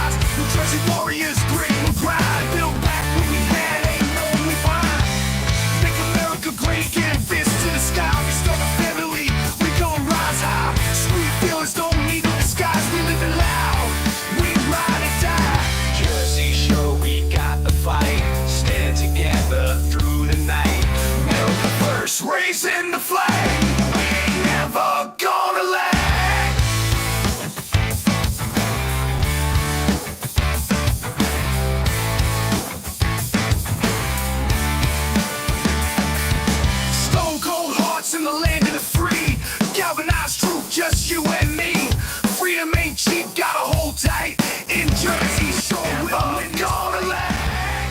rise. New Jersey warriors, grit and pride. Built back what we had, ain't no we find. Make America great again, fists to the sky. Restore the family, we gon' rise high. Street feelings don't need no disguise. We live it loud, we ride or die. Jersey show, we got the fight. Stand together through the night. America first, raising the flag. We ain't never gonna lag. Stone cold hearts in the land of the free. Galvanized truth, just you and me. Freedom ain't cheap, gotta hold tight. In Jersey, sure we'll win, gonna lag.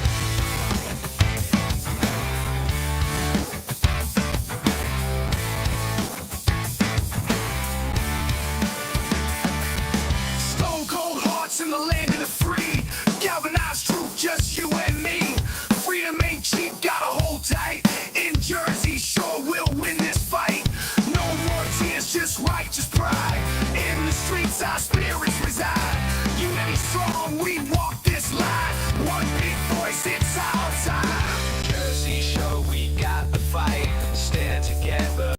Stone cold hearts in the land of the free. Galvanized truth, just you and me. Freedom ain't cheap, gotta hold tight. In Jersey, sure we'll win this fight. No more tears, just righteous pride. In the streets, our spirits reside. Unity strong, we walk this line. One big voice, it's our time. Jersey show, we got the fight. Stand together.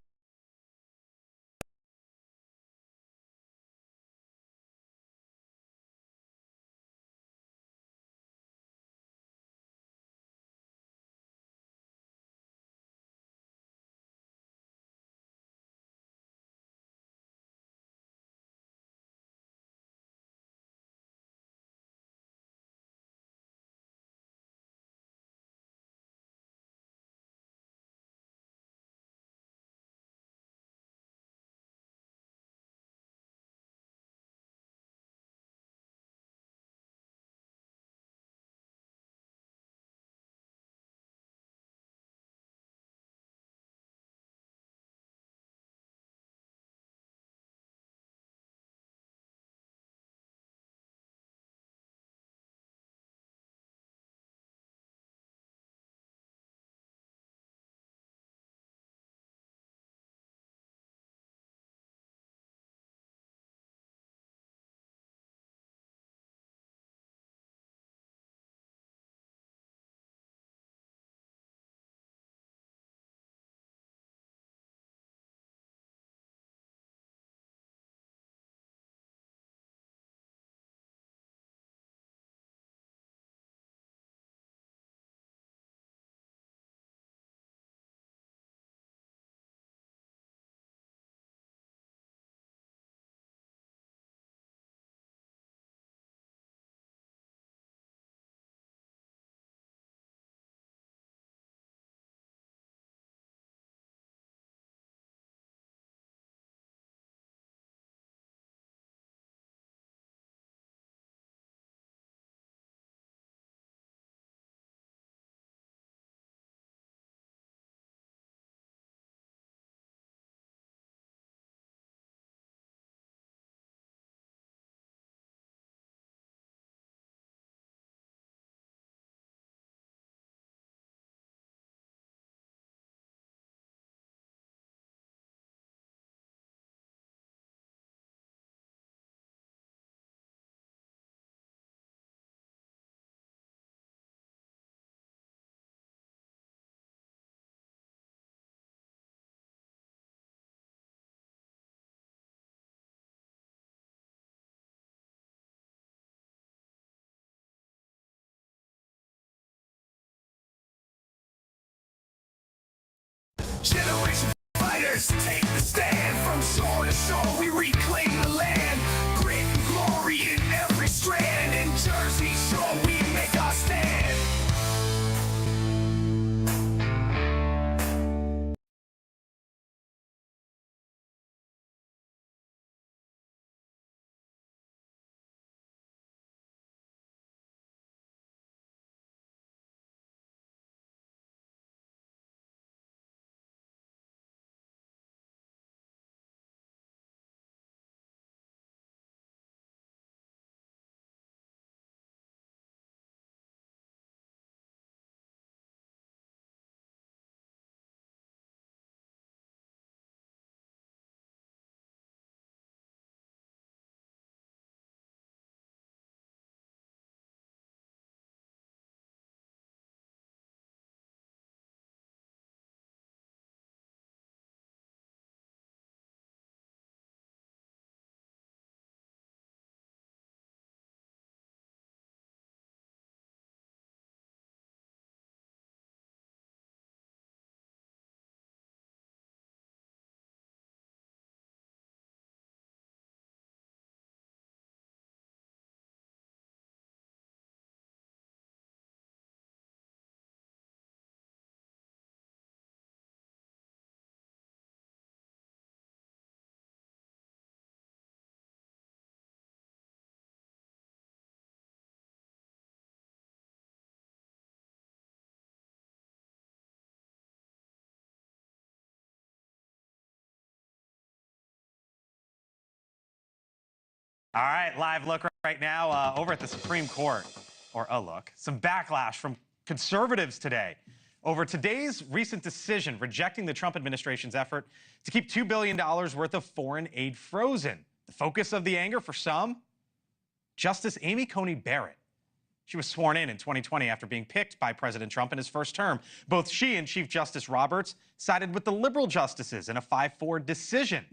Generation fighters, take the stand. From shore to shore, we reclaim the land. Grit and glory in every strand. In Jersey, sure we make our stand. All right, live look right now over at the Supreme Court, or a look. Some backlash from conservatives today over today's recent decision rejecting the Trump administration's effort to keep $2 billion worth of foreign aid frozen. The focus of the anger for some, Justice Amy Coney Barrett. She was sworn in 2020 after being picked by President Trump in his first term. Both she and Chief Justice Roberts sided with the liberal justices in a 5-4 decision.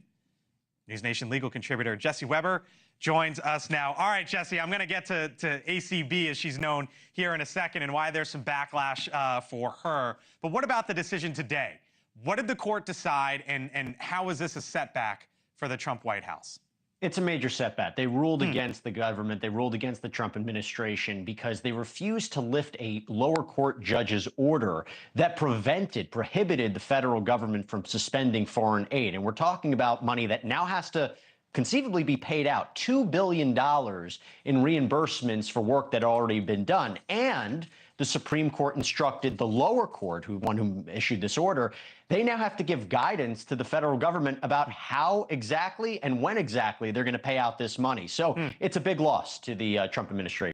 News Nation legal contributor Jesse Weber joins us now. All right, Jesse, I'm going to get to ACB, as she's known, here in a second, and why there's some backlash for her. But what about the decision today? What did the court decide, and how is this a setback for the Trump White House? It's a major setback. They ruled against the government. They ruled against the Trump administration because they refused to lift a lower court judge's order that prohibited the federal government from suspending foreign aid. And we're talking about money that now has to conceivably be paid out, $2 billion in reimbursements for work that had already been done. And the Supreme Court instructed the lower court, who issued this order, they now have to give guidance to the federal government about how exactly and when exactly they're going to pay out this money. So it's a big loss to the Trump administration.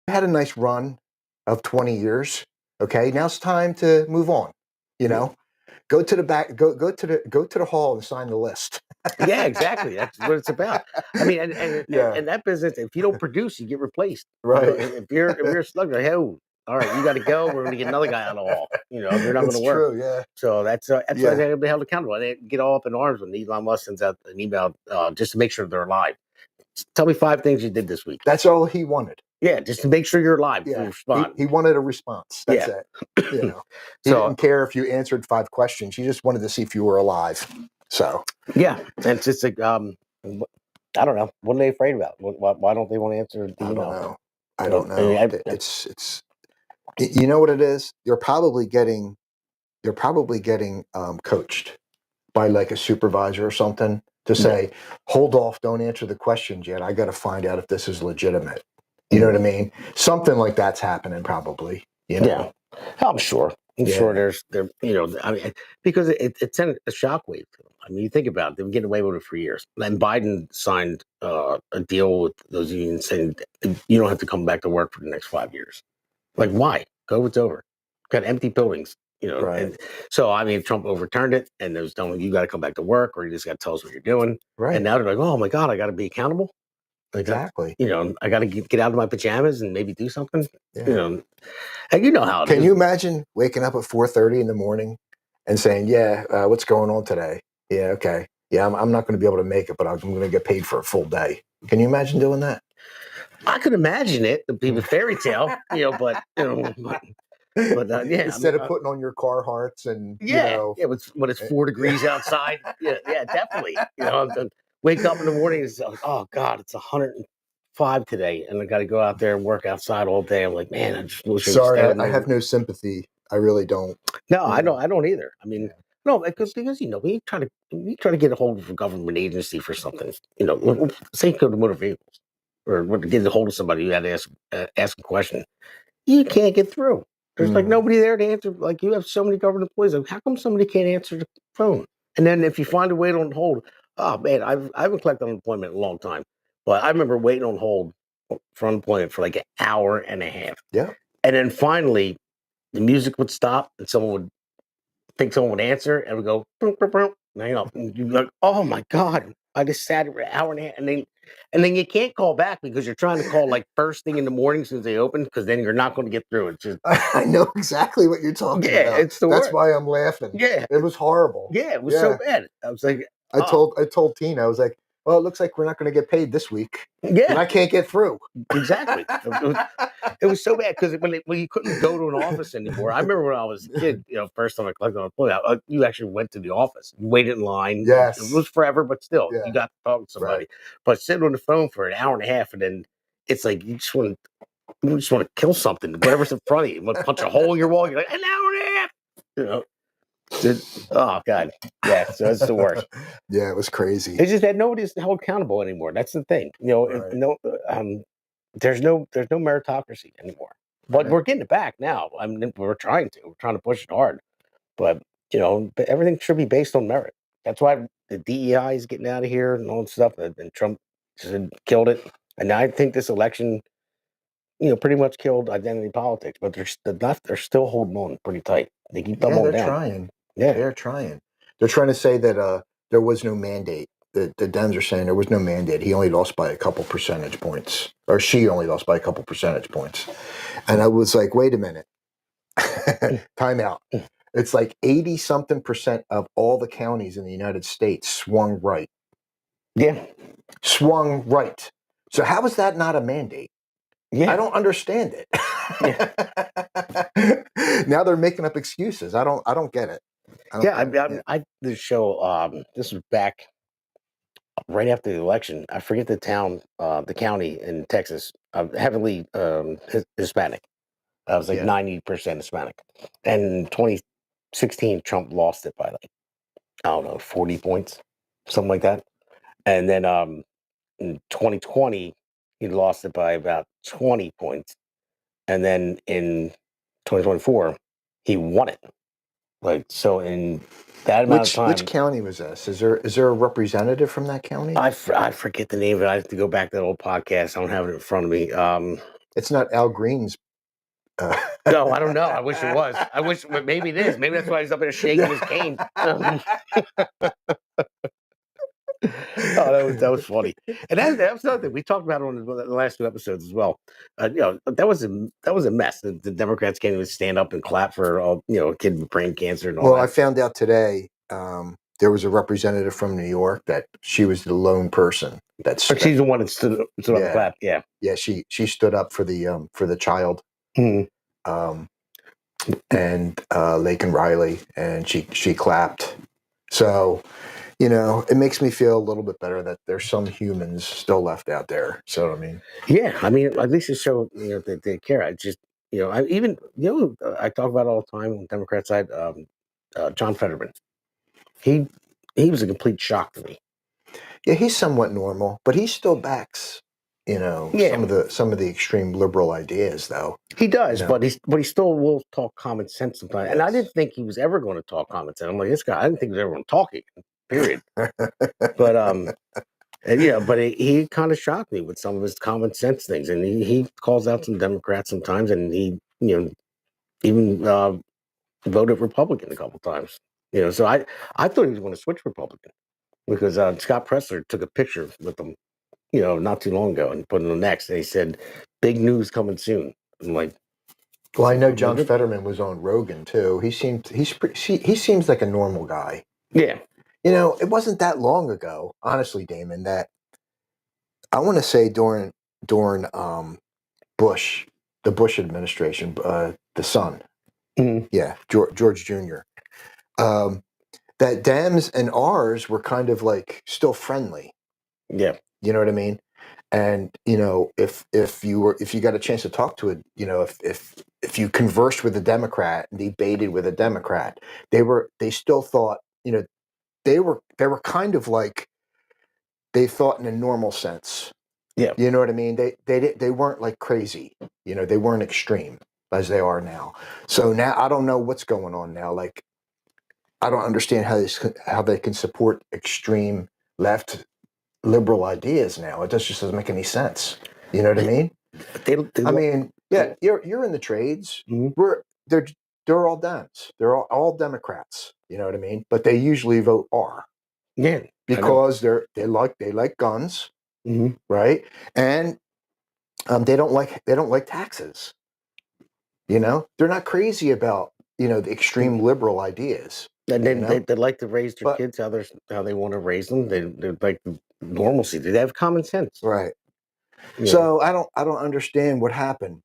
had a nice run of 20 years. Okay, now it's time to move on. You know, go to the back, go to the hall and sign the list. Yeah, exactly. That's what it's about. I mean, and Yeah. and that business, if you don't produce, you get replaced. Right. If you're a slugger, hey, all right, you got to go. We're going to get another guy on the wall. You're not going It's to work. true. Yeah. So that's why Yeah. they be held accountable. They get all up in arms when Elon Musk sends out an email just to make sure they're alive. Tell me 5 things you did this week. That's all he wanted. Yeah, just to make sure you're alive. Yeah. Respond. He wanted a response. That's Yeah. it. You know, he So didn't care if you answered 5 questions. He just wanted to see if you were alive. So yeah, and it's just like I don't know. What are they afraid about? Why don't they want to answer the I email? don't know. I So, don't know. I mean, It's you know what it is? You're probably getting coached by like a supervisor or something to say, hold off, don't answer the questions yet. I got to find out if this is legitimate. You know what I mean? Something like that's happening probably. You know? Yeah, I'm sure. I'm sure there. I mean, because it sent a shockwave. I mean, you think about it, they've been getting away with it for years. And Biden signed a deal with those unions saying you don't have to come back to work for the next 5 years. Like, why? COVID's over. Got empty buildings. Right. And so I mean, Trump overturned it, and there was telling you got to come back to work, or you just got to tell us what you're doing. Right. And now they're like, oh my god, I got to be accountable. Like, Exactly. I got to get out of my pajamas and maybe do something. Yeah. And you know how it is. Can you imagine waking up at 4:30 in the morning and saying, "Yeah, what's going on today? Yeah, okay. Yeah, I'm not going to be able to make it, but I'm going to get paid for a full day." Can you imagine doing that? I could imagine it to be a fairy tale, but yeah. Instead of putting on your Carhartts and yeah, when it's 4 degrees outside. Yeah, definitely. Wake up in the morning and it's like, oh God, it's 105 today, and I got to go out there and work outside all day. I'm like, man, I just wish. Sorry, I have no sympathy. I really don't. No, I don't either. I mean, no, because we try to get a hold of a government agency for something. Say go to motor vehicles or get a hold of somebody, you had to ask a question. You can't get through. There's like nobody there to answer. Like, you have so many government employees. Like, how come somebody can't answer the phone? And then if you find a wait on hold, oh man, I haven't collected unemployment in a long time, but I remember waiting on hold for unemployment for like an hour and a half. Yeah. And then finally, the music would stop, and someone would think someone would answer, and would go, boom, boom, boom, and hang up. And you'd be like, oh my God, I just sat here for an hour and a half. And then you can't call back because you're trying to call like first thing in the morning since they open, because then you're not going to get through. It's just, I know exactly what you're talking about. it's the That's worst. why I'm laughing. Yeah. It was horrible. Yeah, it was so bad. I was like, I told Tina, I was like, well, it looks like we're not going to get paid this week. yeah, And I can't get through. exactly. It was so bad because when you couldn't go to an office anymore. I remember when I was a kid, first time I collected unemployment, you actually went to the office, you waited in line. Yes. It was forever, but still, Yeah. you got to talk to somebody. Right. But sitting on the phone for an hour and a half, and then it's like you just want to kill something, whatever's in front of you. You want to punch a hole in your wall. You're like, an hour and a half. Oh God, yeah. So it's the worst. Yeah, it was crazy. It's just that nobody's held accountable anymore. That's the thing. Right. There's no meritocracy anymore. But we're getting it back now. I mean, we're trying to push it hard. But everything should be based on merit. That's why the DEI is getting out of here and all that stuff. And Trump just killed it. And I think this election, pretty much killed identity politics. But the left are still holding on pretty tight. They keep doubling down. They're trying. Yeah, they're trying. They're trying to say that there was no mandate. The Dems are saying there was no mandate. He only lost by a couple percentage points, or she only lost by a couple percentage points. And I was like, wait a minute, time out. It's like 80-something% of all the counties in the United States swung right. Yeah, swung right. So how is that not a mandate? yeah. I don't understand it. Now they're making up excuses. I don't get it. I did a show. This was back right after the election. I forget the town, the county in Texas, heavily Hispanic. I was like 90% Hispanic. And in 2016, Trump lost it by like, I don't know, 40 points, something like that. And then in 2020, he lost it by about 20 points. And then in 2024, he won it. Like, so in that amount of time. Which county was this? Is there a representative from that county? I forget the name of it. I have to go back to that old podcast. I don't have it in front of me. It's not Al Green's. No, I don't know. I wish it was. I wish, but maybe it is. Maybe that's why he's up there shaking his cane. Oh, that was funny, and that was another thing we talked about on the last 2 episodes as well. That was a mess. The Democrats can't even stand up and clap for a kid with brain cancer and all Well, that. I found out today there was a representative from New York that she was the lone person that But she's the one that stood up and clapped. Yeah, yeah, she stood up for the child, Mhm. and Laken Riley, and she clapped. So, it makes me feel a little bit better that there's some humans still left out there. So, I mean, yeah. I mean, at least it showed that they care. I just I talk about it all the time on the Democrat side. John Fetterman, he was a complete shock to me. yeah, he's somewhat normal, but he still backs, Yeah. some of the extreme liberal ideas, though. He does, know. but he still will talk common sense sometimes. And I Yes. didn't think he was ever going to talk common sense. I'm like, this guy, I didn't think he was ever going to talk it, period. But and, but he kind of shocked me with some of his common sense things, and he calls out some Democrats sometimes, and he even voted Republican a couple times. So I thought he was going to switch Republican because Scott Presler took a picture with him, not too long ago, and put it on next, and he said, "Big news coming soon." I'm like, Well, I know John Fetterman was on Rogan too. He seems like a normal guy. yeah. It wasn't that long ago, honestly, Damon, that I want to say during Bush, the Bush administration, the son, Mhm. yeah, George Jr. That Dems and ours were kind of like still friendly. Yeah. You know what I mean? And if you got a chance to talk to it, if you conversed with a Democrat and debated with a Democrat, they still thought, they were kind of like, they thought in a normal sense. Yeah. You know what I mean? They weren't like crazy. They weren't extreme as they are now. So now I don't know what's going on now. Like, I don't understand how they can support extreme left liberal ideas now. It just doesn't make any sense. You know what I mean? I mean, yeah, you're in the trades. Mhm. They're all Dems. They're all Democrats. You know what I mean? But they usually vote R Yeah. because they like guns, Mhm. right? And they don't like taxes. They're not crazy about the extreme liberal ideas. And then they like to raise their But kids how they want to raise them. They like normalcy. They have common sense. right. You know? So I don't understand what happened.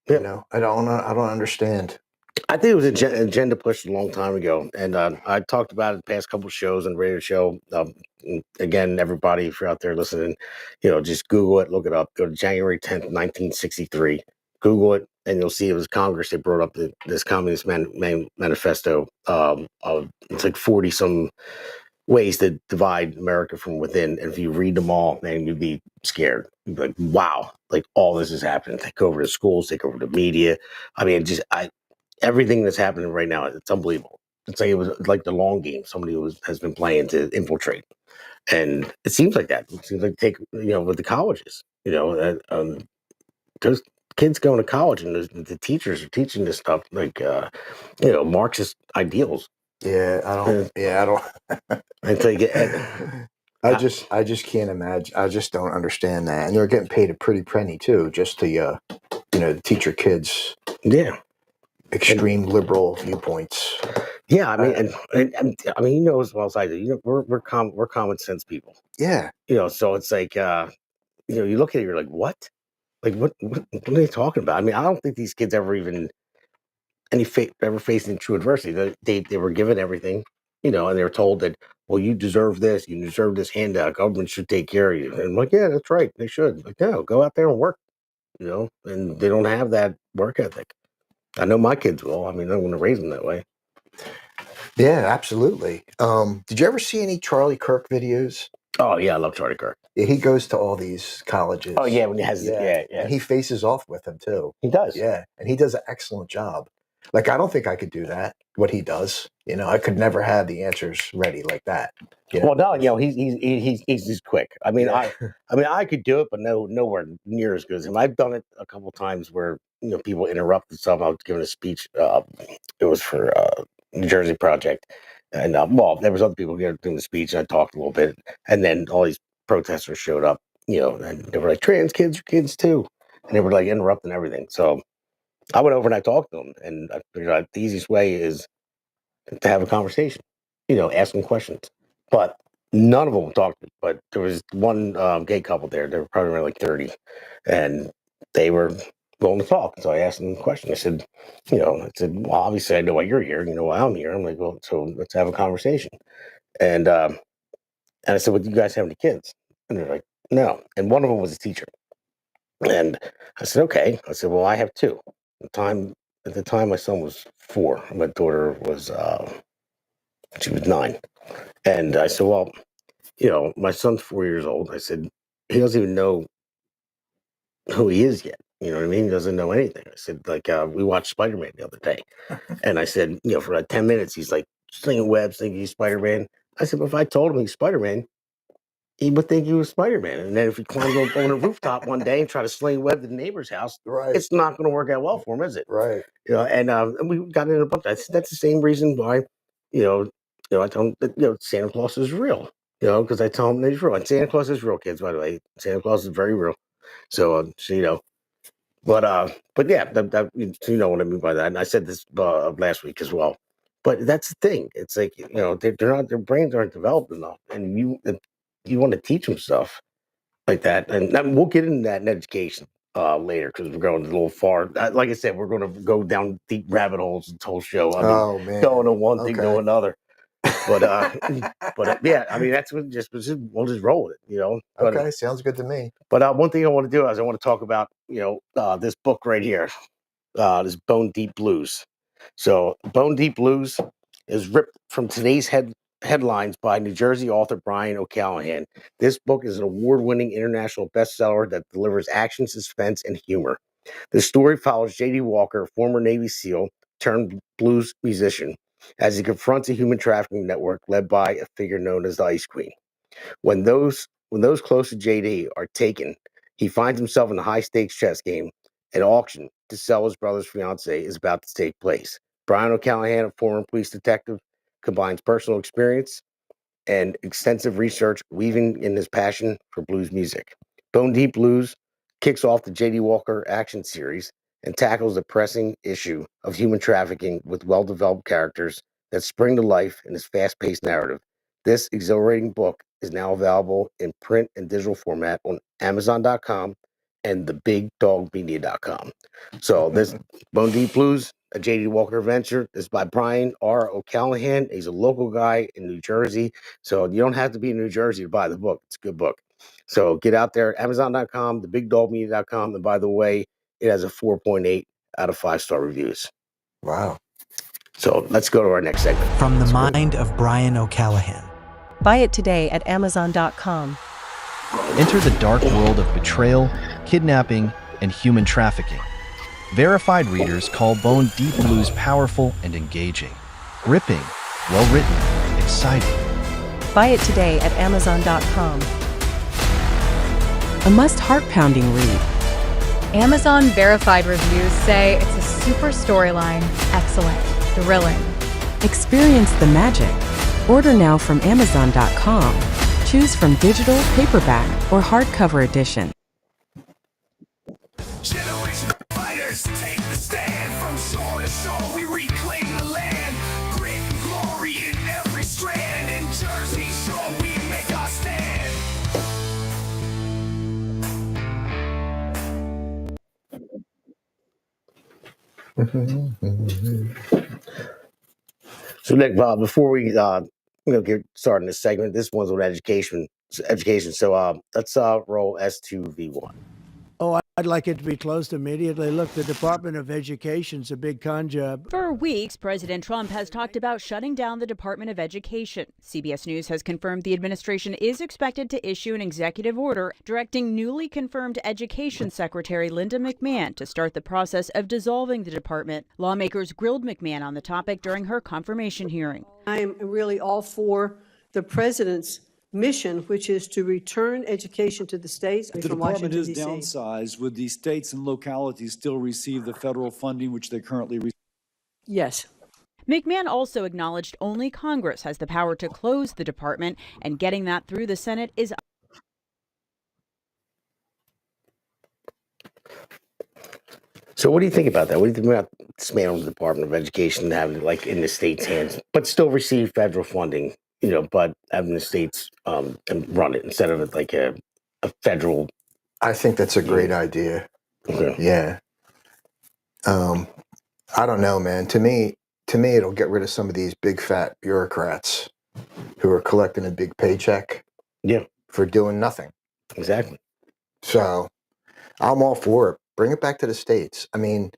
Yeah. I don't understand. I think it was agenda pushed a long time ago, and I talked about it in the past couple shows and radio show. Again, everybody, if you're out there listening, just Google it, look it up. Go to January 10th, 1963. Google it, and you'll see it was Congress. They brought up this Communist Manifesto. It's like 40 some ways to divide America from within. And if you read them all, man, you'd be scared. You'd be like, wow, like all this is happening. Take over the schools, take over the media. I mean, everything that's happening right now, it's unbelievable. It's like it was like the long game somebody has been playing to infiltrate. And it seems like that. It seems like with the colleges, those kids going to college and the teachers are teaching this stuff like, Marxist ideals. Yeah, I don't. Yeah, I don't. Until you get, I just can't imagine. I just don't understand that. And they're getting paid a pretty penny too, just to teach your kids yeah. extreme liberal viewpoints. Yeah, I mean, and I mean, as well as I do. We're common sense people. Yeah, So it's like, you look at it, you're like, what? Like, what are they talking about? I mean, I don't think these kids ever even ever faced any true adversity. They were given everything, and they were told that, well, you deserve this, you deserve this handout. Government should take care of you. And I'm like, yeah, that's right, they should. Like, no, go out there and work. And they don't have that work ethic. I know my kids will. I mean, I'm going to raise them that way. yeah, absolutely. Did you ever see any Charlie Kirk videos? Oh yeah, I love Charlie Kirk. Yeah, he goes to all these colleges. Oh yeah, when he has yeah. And he faces off with them too. He does. Yeah, and he does an excellent job. Like, I don't think I could do that. what he does. You know, I could never have the answers ready like that. You know? Well, no, you know, he's quick. I mean, Yeah. I could do it, but nowhere near as good as him. I've done it a couple times where people interrupted something. I was giving a speech. It was for New Jersey Project, and well, there was other people doing the speech, and I talked a little bit, and then all these protesters showed up. And they were like, "Trans kids are kids too," and they were like interrupting everything. So I went over and I talked to them, and I figured out the easiest way is to have a conversation. Ask them questions. But none of them talked. But there was one gay couple there. They were probably around like 30, and they were willing to talk. So I asked them a question. Well, obviously I know why you're here. You know why I'm here. I'm like, well, so let's have a conversation. And I said, well, do you guys have any kids? And they're like, no. And one of them was a teacher. And I said, okay. I said, well, I have two. At the time, my son was 4. My daughter was she was 9. And I said, well, my son's 4 years old. I said, he doesn't even know who he is yet. You know what I mean? He doesn't know anything. I said, like, we watched Spider-Man the other day. And I said, for like 10 minutes, he's like slinging webs, thinking he's Spider-Man. I said, but if I told him he's Spider-Man, he would think he was Spider-Man. And then if he climbs up on a rooftop one day and try to sling web to the neighbor's house, Right. it's not going to work out well for him, is it? Right. And we got into a bunch. That's the same reason why, I tell him that, Santa Claus is real. Because I tell him that he's real. And Santa Claus is real, kids, by the way. Santa Claus is very real. So, but yeah, you know what I mean by that. And I said this last week as well. But that's the thing. It's like, they're not, their brains aren't developed enough. And you want to teach them stuff like that. And we'll get into that in education later because we're going a little far. Like I said, we're going to go down deep rabbit holes this whole show. I mean, Oh man. going to one thing to Okay. another. But yeah, I mean we'll just roll with it, But, Okay, sounds good to me. But one thing I want to do is I want to talk about this book right here, this Bone Deep Blues. So Bone Deep Blues is ripped from today's headlines by New Jersey author Brian O'Callahan. This book is an award-winning international bestseller that delivers action, suspense, and humor. The story follows J.D. Walker, a former Navy SEAL turned blues musician, as he confronts a human trafficking network led by a figure known as the Ice Queen. When those close to JD are taken, he finds himself in a high-stakes chess game. An auction to sell his brother's fiancée is about to take place. Brian O'Callahan, a former police detective, combines personal experience and extensive research, weaving in his passion for blues music. Bone Deep Blues kicks off the J.D. Walker action series and tackles the pressing issue of human trafficking with well-developed characters that spring to life in his fast-paced narrative. This exhilarating book is now available in print and digital format on Amazon.com and thebigdogmedia.com. So this Bone Deep Blues, a J.D. Walker adventure, is by Brian R. O'Callahan. He's a local guy in New Jersey. So you don't have to be in New Jersey to buy the book. It's a good book. So get out there, Amazon.com, thebigdogmedia.com. And by the way, it has a 4.8 out of 5-star reviews. Wow. So let's go to our next segment. From the mind of Brian O'Callahan. Buy it today at Amazon.com. Enter the dark world of betrayal, kidnapping, and human trafficking. Verified readers call Bone Deep Blues powerful and engaging. Gripping, well-written, exciting. Buy it today at Amazon.com. A must heart-pounding read. Amazon verified reviews say it's a super storyline, excellent, thrilling. Experience the magic. Order now from Amazon.com. Choose from digital, paperback, or hardcover edition. Generation of fighters take the stand. From shore to shore we reclaim the land. Grit and glory in every strand. In Jersey Shore we make our stand. So Nick, before we get started in this segment, this one's on education. So let's roll S2V1. I'd like it to be closed immediately. Look, the Department of Education's a big con job. For weeks, President Trump has talked about shutting down the Department of Education. CBS News has confirmed the administration is expected to issue an executive order directing newly confirmed Education Secretary Linda McMahon to start the process of dissolving the department. Lawmakers grilled McMahon on the topic during her confirmation hearing. I am really all for the president's mission, which is to return education to the states. The department is downsized. Would the states and localities still receive the federal funding which they currently receive? Yes. McMahon also acknowledged only Congress has the power to close the department, and getting that through the Senate is. So what do you think about that? What do you think about dismantling the Department of Education, having it like in the state's hands, but still receive federal funding, but having the states and run it instead of it like a federal? I think that's a great idea. Okay. Yeah. I don't know, man. To me, it'll get rid of some of these big fat bureaucrats who are collecting a big paycheck. Yeah. For doing nothing. Exactly. So I'm all for it. Bring it back to the states. I mean,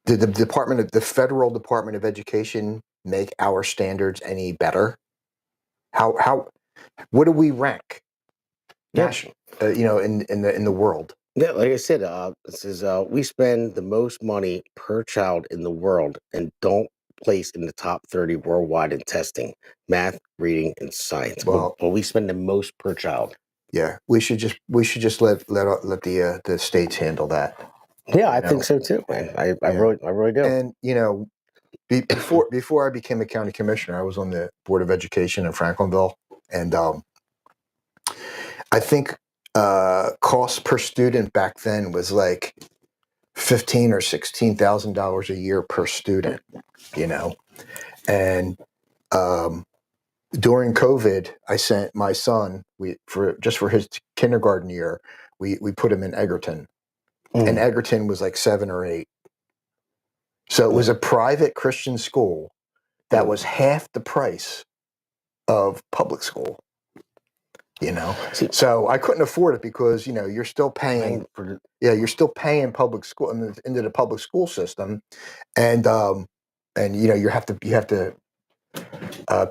did the federal Department of Education make our standards any better? What do we rank? National, in the world. Yeah, like I said, this is we spend the most money per child in the world and don't place in the top 30 worldwide in testing, math, reading, and science. Well, we spend the most per child. Yeah, we should just let the states handle that. Yeah, I think so too, man. I really do. And before I became a county commissioner, I was on the Board of Education in Franklinville, and I think cost per student back then was like $15,000 or $16,000 a year per student. And during COVID, I sent my son for his kindergarten year. We put him in Egerton, and Egerton was like 7 or 8. So it was a private Christian school that was half the price of public school. So I couldn't afford it because you're still paying for you're still paying public school into the public school system, and you have to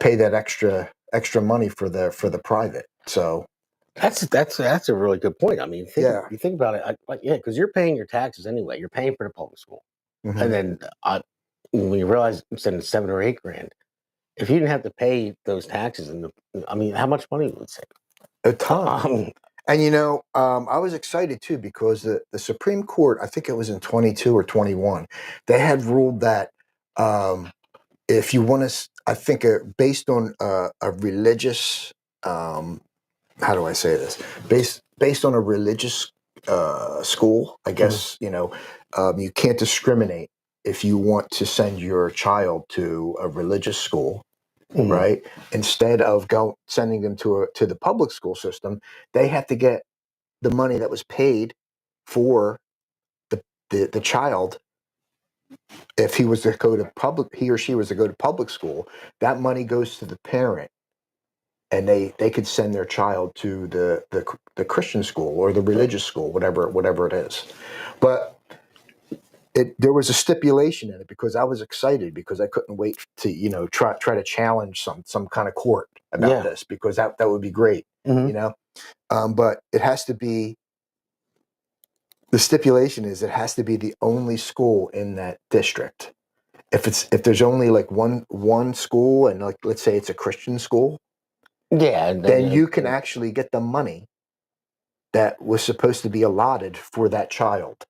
pay that extra money for the private. So that's a really good point. I mean, you think about it, because you're paying your taxes anyway. You're paying for the public school, and then when you realize I'm sending $7 or $8 grand, if you didn't have to pay those taxes, how much money would it save? A ton. And I was excited too because the Supreme Court, I think it was in 22 or 21, they had ruled that if you want to, I think based on a religious, how do I say this? Based on a religious school, I guess you can't discriminate if you want to send your child to a religious school. Right. Instead of sending them to the public school system, they have to get the money that was paid for the child. If he was to go to he or she was to go to public school, that money goes to the parent, and they could send their child to the Christian school or the religious school, whatever it is. But there was a stipulation in it because I was excited because I couldn't wait to try to challenge some kind of court about this because that would be great, but it has to be. The stipulation is it has to be the only school in that district. If there's only like one school and like let's say it's a Christian school, then you can actually get the money that was supposed to be allotted for that child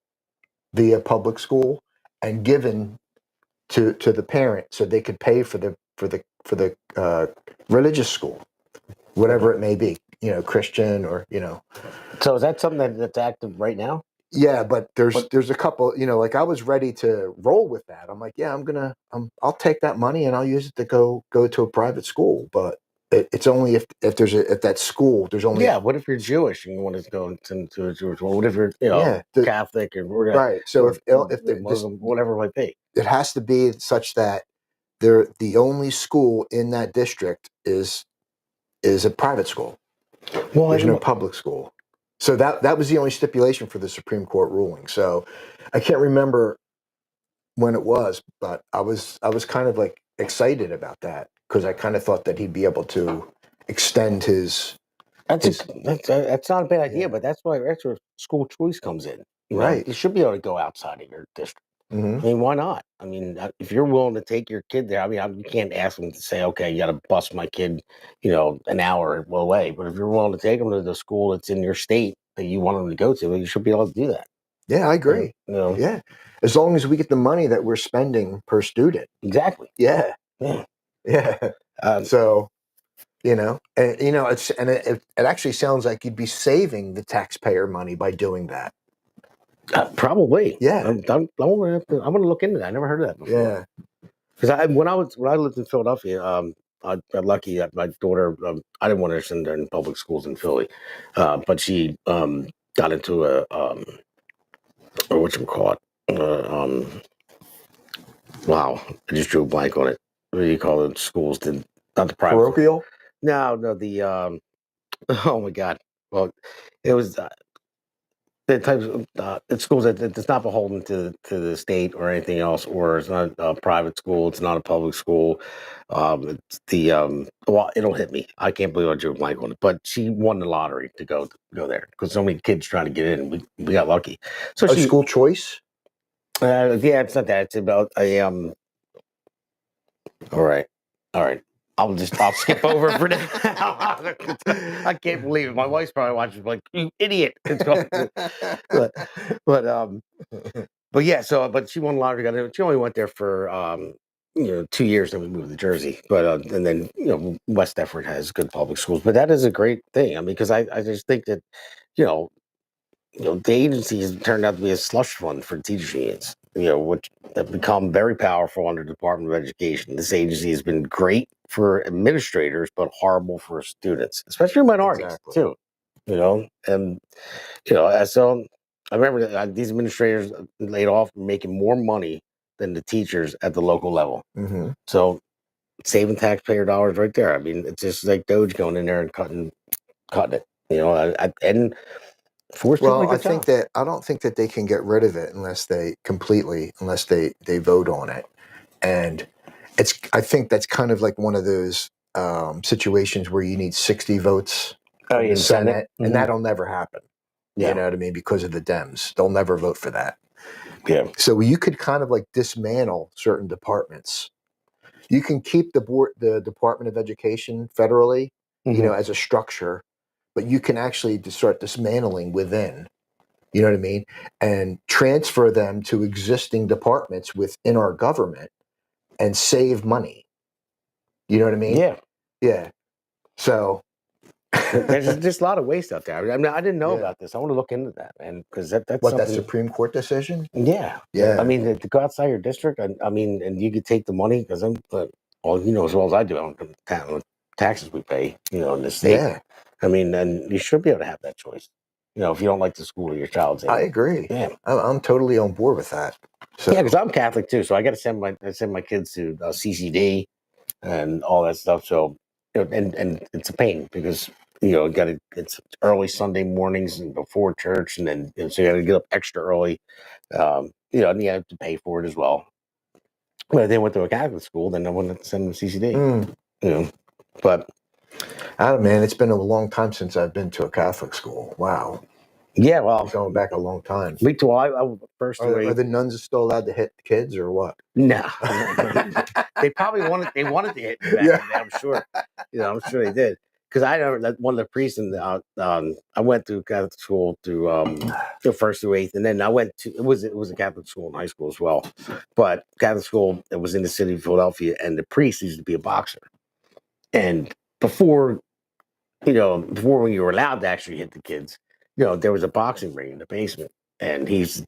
via public school and given to the parent so they could pay for the religious school, whatever it may be, Christian or So is that something that's active right now? Yeah, but there's a couple, like I was ready to roll with that. I'm like, yeah, I'll take that money and I'll use it to go to a private school. But it's only if that school there's only what if you're Jewish and you want to go to a Jewish? Well, what if you're Catholic or right? So if Muslim, whatever it might be, it has to be such that the only school in that district is a private school. Well, there's no public school. So that was the only stipulation for the Supreme Court ruling. So I can't remember when it was, but I was kind of like excited about that because I kind of thought that he'd be able to extend his. That's not a bad idea, but that's where school choice comes in. You know, Right. you should be able to go outside of your district. Mhm. I mean, why not? I mean, if you're willing to take your kid there, I mean, you can't ask them to say, okay, you got to bus my kid, you know, an hour away. But if you're willing to take them to the school that's in your state that you want them to go to, you should be able to do that. Yeah, I agree. You know? Yeah, as long as we get the money that we're spending per student. Exactly. Yeah. Yeah. Yeah. So, you know, and it actually sounds like you'd be saving the taxpayer money by doing that. Probably. Yeah. I'm gonna look into that. I never heard of that before. Yeah. Because when I lived in Philadelphia, I got lucky that my daughter, I didn't want her to send her in public schools in Philly, but she got into or whatchamacallit, wow, I just drew a blank on it. What do you call it? Schools, not the private. Parochial? No, the oh my God. Well, it was the types of it's schools that's not beholden to the state or anything else, or it's not a private school, it's not a public school. It's the well, it'll hit me. I can't believe I drew a blank on it, but she won the lottery to go there because so many kids trying to get in. We got lucky. So she school choice. Yeah, it's not that. It's about a All right. I'll skip over it for now. I can't believe it. My wife's probably watching like, you idiot. It's going but yeah, but she won the lottery. She only went there for 2 years, then we moved to Jersey. But and then West Effort has good public schools. But that is a great thing. I mean, because I just think that, you know, the agency has turned out to be a slush fund for teachers unions, which have become very powerful under the Department of Education. This agency has been great for administrators, but horrible for students, especially minorities too. And so I remember that these administrators laid off making more money than the teachers at the local level. Mm-hmm. So saving taxpayer dollars right there. I mean, it's just like Doge going in there and cutting it. And well, I don't think that they can get rid of it unless they vote on it. And I think that's kind of like one of those situations where you need 60 votes from the Senate, and that'll never happen. Yeah. You know what I mean? Because of the Dems. They'll never vote for that. Yeah. So you could kind of like dismantle certain departments. You can keep the Department of Education federally, as a structure, but you can actually start dismantling within. You know what I mean? And transfer them to existing departments within our government and save money. You know what I mean? Yeah. Yeah. So there's just a lot of waste out there. I mean, I didn't know about this. I want to look into that, man, because that's what, something. that Supreme Court decision? Yeah. Yeah. I mean, to go outside your district, I mean, and you could take the money because as well as I do, on the taxes we pay, in the state. Yeah. I mean, and you should be able to have that choice. If you don't like the school your child's in. I agree. Yeah. I'm totally on board with that. So. Yeah, because I'm Catholic too, so I got to send my kids to CCD and all that stuff. So, and it's a pain because it's early Sunday mornings and before church, and then so you got to get up extra early. And you have to pay for it as well. But if they went to a Catholic school, then I wouldn't send them to CCD. But I don't know, man, it's been a long time since I've been to a Catholic school. Wow. Yeah, well, going back a long time. Me too. I first are the nuns still allowed to hit kids or what? No, they probably wanted to hit me back then, I'm sure. I'm sure they did. Because I know that one of the priests I went to Catholic school through first through eighth, and then I went to it was a Catholic school in high school as well, but Catholic school that was in the city of Philadelphia, and the priest used to be a boxer, and before when you were allowed to actually hit the kids, there was a boxing ring in the basement, and kids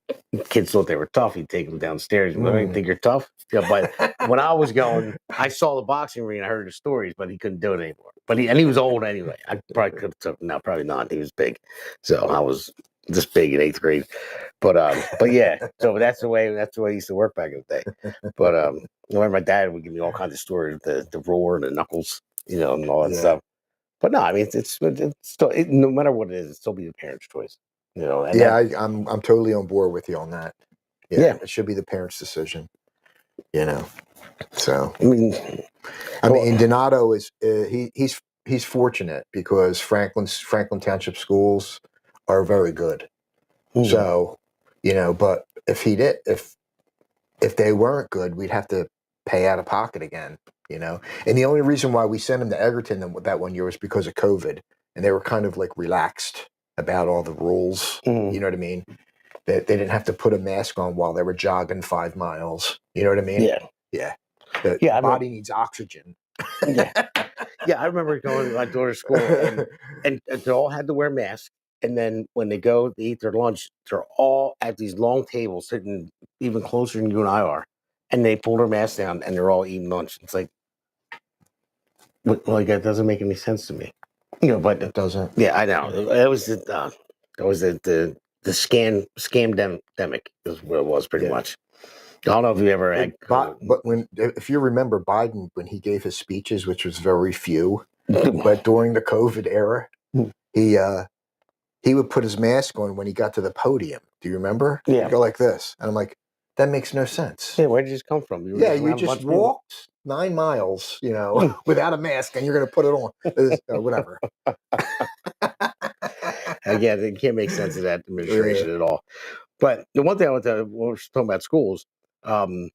thought they were tough. He'd take them downstairs. I didn't think you're tough. Yeah, but when I was going, I saw the boxing ring. I heard the stories, but he couldn't do it anymore. But he was old anyway. I probably could have took him. No, probably not. He was big, so I was this big in eighth grade. But yeah. So that's the way he used to work back in the day. But my dad would give me all kinds of stories, the roar and the knuckles, and all that stuff. But no, I mean, it's still no matter what it is, it's still be the parents' choice. You know, and Yeah, I'm totally on board with you on that. Yeah. It should be the parents' decision. You know, so I mean, Donato is he's fortunate because Franklin Township schools are very good. So, you know, but if they weren't good, we'd have to pay out of pocket again. You know, and the only reason why we sent him to Egerton that 1 year was because of COVID, and they were kind of like relaxed about all the rules. You know what I mean? They didn't have to put a mask on while they were jogging 5 miles. You know what I mean? Yeah. Yeah. The body needs oxygen. Yeah. Yeah, I remember going to my daughter's school and they all had to wear masks. And then when they go to eat their lunch, they're all at these long tables sitting even closer than you and I are. And they pull their masks down and they're all eating lunch. It's like that doesn't make any sense to me. You know, but it doesn't. Yeah, I know. It was the scamdemic is what it was pretty much. I don't know if you ever had. But if you remember Biden when he gave his speeches, which was very few, but during the COVID era, he would put his mask on when he got to the podium. Do you remember? Yeah. He'd go like this, and I'm like, that makes no sense. Yeah, where did this come from? You just walked 9 miles, you know, without a mask, and you're going to put it on, whatever. Again, it can't make sense of that administration at all. But the one thing I want to, when we're talking about schools, if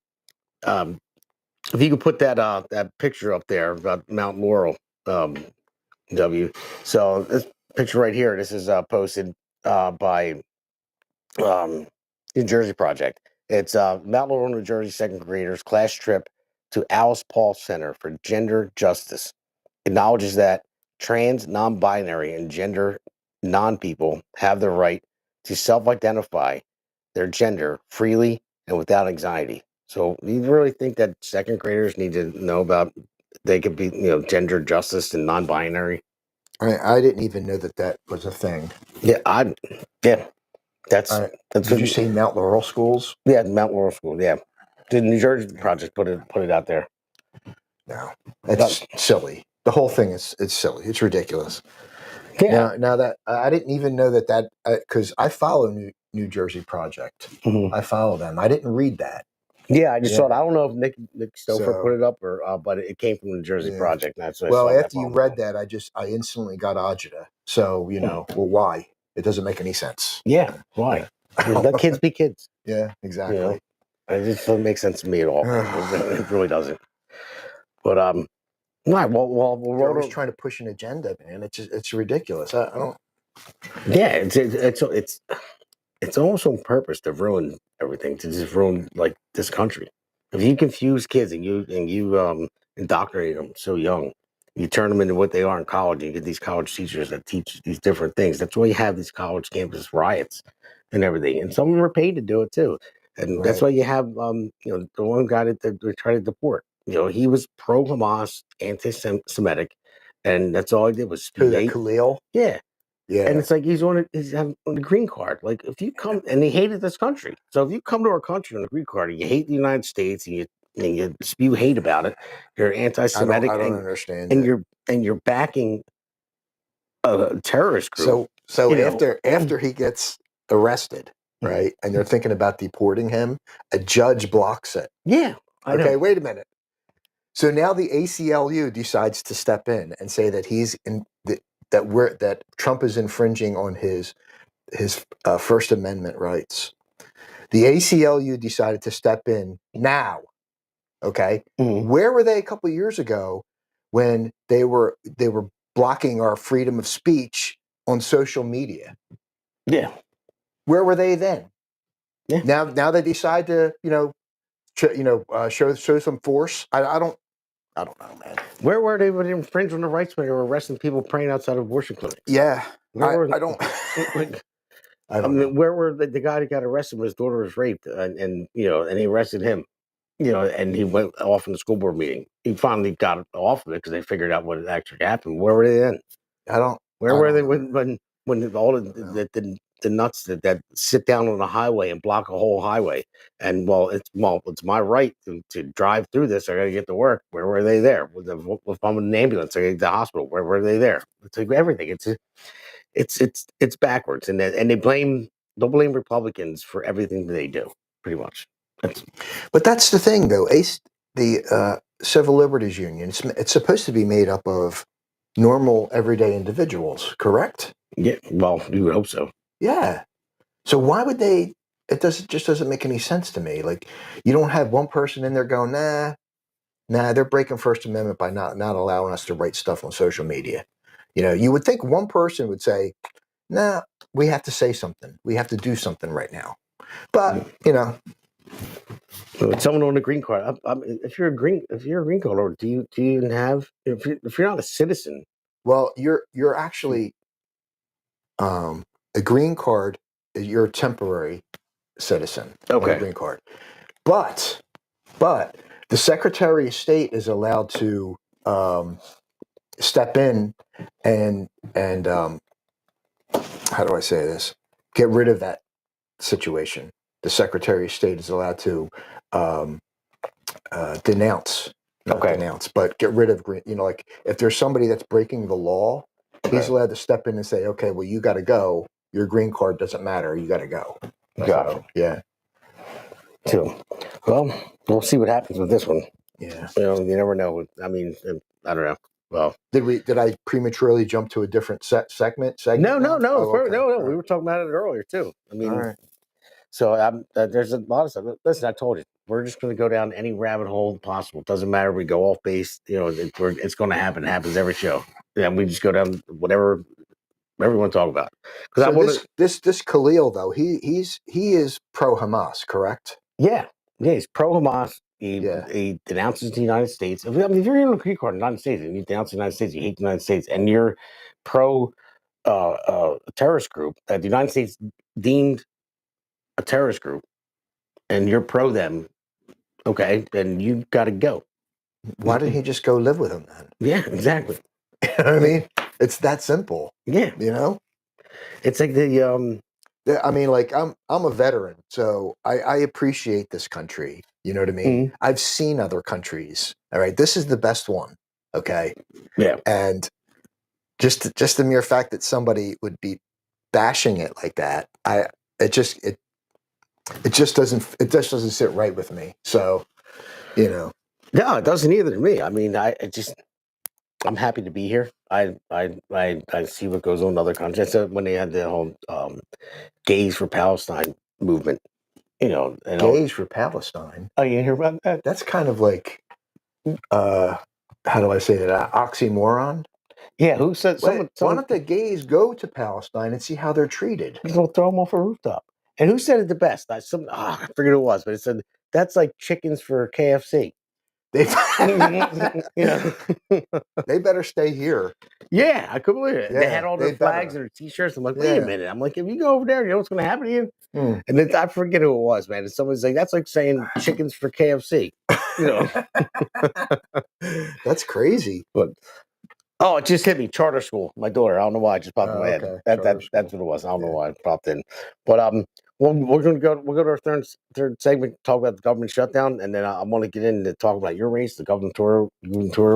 you could put that picture up there about Mount Laurel, W. So this picture right here, this is posted by New Jersey Project. It's Mount Laurel, New Jersey second graders class trip to Alice Paul Center for Gender Justice. Acknowledges that trans, non-binary, and gender non-people have the right to self-identify their gender freely and without anxiety. So you really think that second graders need to know about they could be, gender justice and non-binary? I didn't even know that was a thing. Yeah, that's Did you say Mount Laurel schools? Yeah, Mount Laurel School. Yeah, the New Jersey Project put it out there. No, it's silly. The whole thing is silly. It's ridiculous. Yeah. Now that I didn't even know that because I follow New Jersey Project. I follow them. I didn't read that. Yeah, I just saw it. I don't know if Nick Stouffer put it up or, but it came from the Jersey Project. That's what well, I saw after you read that, I instantly got agita. So well, why? It doesn't make any sense. Yeah, why? Let kids be kids. Yeah, exactly. You know? It just doesn't make sense to me at all. It really doesn't. But right. Well, they're always trying to push an agenda, man. It's ridiculous. I don't. Yeah, it's almost on purpose to ruin everything, to just ruin like this country. If you confuse kids and you indoctrinate them so young, you turn them into what they are in college. You get these college teachers that teach these different things. That's why you have these college campus riots and everything. And some of them are paid to do it too. And that's why you have the one guy that they tried to deport. He was pro-Hamas, anti-Semitic, and that's all he did was spew hate. Khalil? Yeah. Yeah. And it's like he's on the green card. Like if you come and he hated this country. So if you come to our country on a green card and you hate the United States and you spew hate about it, you're anti-Semitic. I don't understand. And you're backing a terrorist group. So after he gets arrested, right, and they're thinking about deporting him, a judge blocks it. Yeah. Okay, wait a minute. So now the ACLU decides to step in and say that that Trump is infringing on his First Amendment rights. The ACLU decided to step in now. Okay, where were they a couple of years ago when they were blocking our freedom of speech on social media? Yeah, where were they then? Yeah. Now they decide to show some force. I don't know, man. Where were they when they infringed on the rights when they were arresting people praying outside of abortion clinics? Yeah, I don't. I mean, where were the guy that got arrested when his daughter was raped, and he arrested him, and he went off in the school board meeting. He finally got off of it because they figured out what had actually happened. Where were they then? I don't. Where were they when all the nuts that sit down on the highway and block a whole highway. And it's my right to drive through this. I got to get to work. Where were they there? If I'm in an ambulance, I got to get to the hospital. Where were they there? It's like everything. It's backwards, and they'll blame Republicans for everything that they do, pretty much. But that's the thing, though. The Civil Liberties Union, it's supposed to be made up of normal, everyday individuals, correct? Yeah, well, you would hope so. Yeah. So why would they? Just doesn't make any sense to me. Like, you don't have one person in there going, nah, they're breaking First Amendment by not allowing us to write stuff on social media. You know, you would think one person would say, nah, we have to say something. We have to do something right now. But, you know. Someone on a green card. If you're a green card holder, do you even have? If you're not a citizen, well, you're actually a green card. You're a temporary citizen on a green card, but the Secretary of State is allowed to step in and how do I say this? Get rid of that situation. The Secretary of State is allowed to denounce, not denounce, but get rid of green. You know, like if there's somebody that's breaking the law, he's allowed to step in and say, okay, well, you got to go. Your green card doesn't matter. You got to go. Got it. Yeah. Too. Well, we'll see what happens with this one. Yeah. You know, you never know. I mean, I don't know. Well, did I prematurely jump to a different segment? No. Oh, okay. No. We were talking about it earlier too. I mean, so there's a lot of stuff. Listen, I told you, we're just going to go down any rabbit hole possible. It doesn't matter. We go off base. You know, it's going to happen. It happens every show. Yeah, we just go down whatever everyone talk about. Because this Khalil though, he is pro Hamas, correct? Yeah, he's pro Hamas. He denounces the United States. I mean, if you're in a green card in the United States and you denounce the United States, you hate the United States, and you're pro terrorist group that the United States deemed a terrorist group, and you're pro them, okay, then you got to go. Why didn't he just go live with them then? Yeah, exactly. I mean, it's that simple. Yeah, you know, it's like the. I mean, like I'm a veteran, so I appreciate this country. You know what I mean? I've seen other countries. All right, this is the best one. Okay. Yeah. And just the mere fact that somebody would be bashing it like that, it just doesn't sit right with me. So, you know. No, it doesn't either to me. I mean, I'm happy to be here. I see what goes on in other countries. So when they had the whole Gays for Palestine movement, you know, and Gays for Palestine. Oh, you hear about that? That's kind of like, how do I say that? Oxymoron. Yeah, who said? Why don't the gays go to Palestine and see how they're treated? They'll throw them off a rooftop. And who said it the best? I forget who it was, but it said that's like chickens for KFC. They better stay here. Yeah, I couldn't believe it. Yeah, they had all their flags and their T-shirts. I'm like, wait a minute. I'm like, if you go over there, you know what's going to happen to you? And then I forget who it was, man. And someone's like, that's like saying chickens for KFC. You know, that's crazy. But it just hit me. Charter school. My daughter. I don't know why. It just popped in my head. That's what it was. I don't know why it popped in. But we're gonna go. We'll go to our third segment. Talk about the government shutdown, and then I want to get into talk about your race, the gubernatorial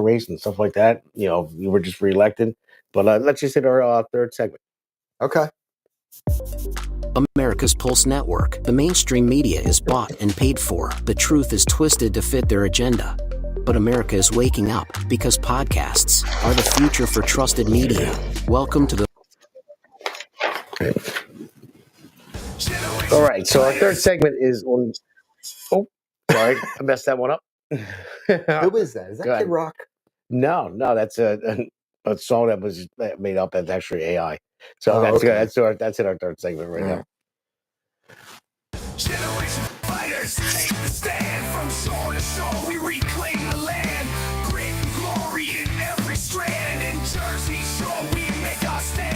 race, and stuff like that. You know, you were just reelected. But let's just hit our third segment. Okay. America's Pulse Network. The mainstream media is bought and paid for. The truth is twisted to fit their agenda. But America is waking up because podcasts are the future for trusted media. Welcome to the... All right, so our third segment is on... Oh, sorry, I messed that one up. Who is that? Is that Kid Rock? No, that's a song that was made up as actually AI. So that's in our third segment right now. Generation fighters take the stand from shore to shore. We reclaim the land, grit and glory in every strand. In Jersey shore, we make our stand.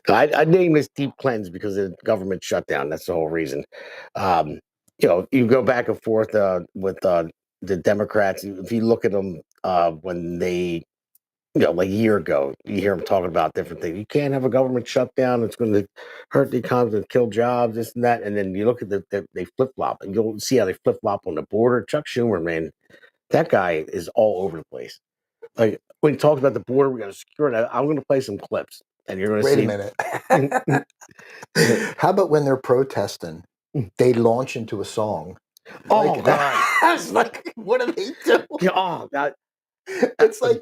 I named this Deep Cleanse because of the government shutdown. That's the whole reason. You know, you go back and forth with the Democrats, if you look at them when they, like a year ago, you hear them talking about different things. You can't have a government shutdown. It's going to hurt the economy, kill jobs, this and that. And then you look at they flip flop, and you'll see how they flip flop on the border. Chuck Schumer, man, that guy is all over the place. Like when he talks about the border, we got to secure it. I'm going to play some clips, and you're going to Wait see. a minute. How about when they're protesting, they launch into a song? Oh Like, God! it's like, what do they do? Yeah, oh God! It's like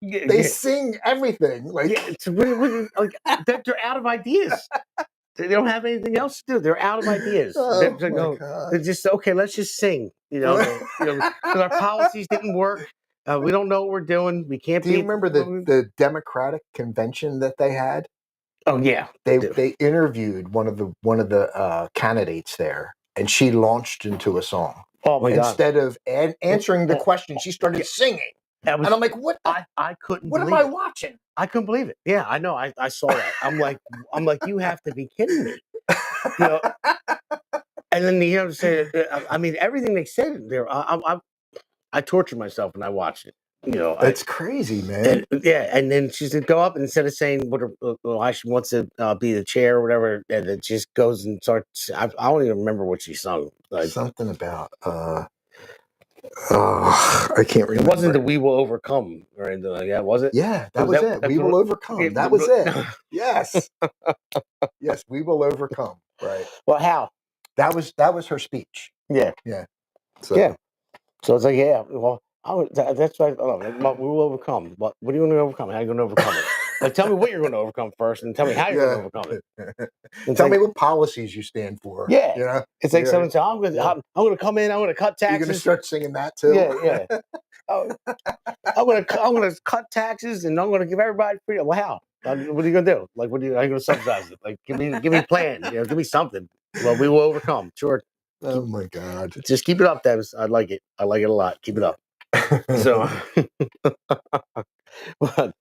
they sing everything. Like, it's really, like they're out of ideas. They don't have anything else to do. They're out of ideas. oh my God. They're just okay. Let's just sing. Because our policies didn't work. We don't know what we're doing. We can't. Do you remember the Democratic convention that they had? Oh yeah, they interviewed one of the candidates there, and she launched into a song. Oh my God! Instead of answering the question, she started singing. And I'm like, what? I couldn't. What am believe I it. watching? I couldn't believe it. Yeah, I know. I saw that. I'm like, you have to be kidding me. And then say, I mean, everything they said there. I tortured myself when I watched it. It's crazy, man. And then she said, go up, and instead of saying why she wants to be the chair or whatever, and it just goes and starts. I don't even remember what she sung. Like something about. I can't remember. It wasn't the "We Will Overcome" or anything like that, was it? Yeah, that was it. We will overcome. That was it. Yes, yes, we will overcome. Right. Well, how? That was her speech. Yeah. Yeah. So it's like, yeah. Well, that's why we will overcome. But what are you going to overcome? How are you going to overcome it? Like, tell me what you're going to overcome first, and tell me how you're going to overcome it. Tell me what policies you stand for. Yeah, it's like someone saying, "I'm going to come in. I'm going to cut taxes." You're going to start singing that too. Yeah. I'm going to cut taxes, and I'm going to give everybody freedom. Well, how? What are you going to do? Like, how are you going to subsidize it? Like, give me a plan. Give me something. Well, we will overcome. Sure. Oh my God! Just keep it up, Debs. I like it. I like it a lot. Keep it up. So, but.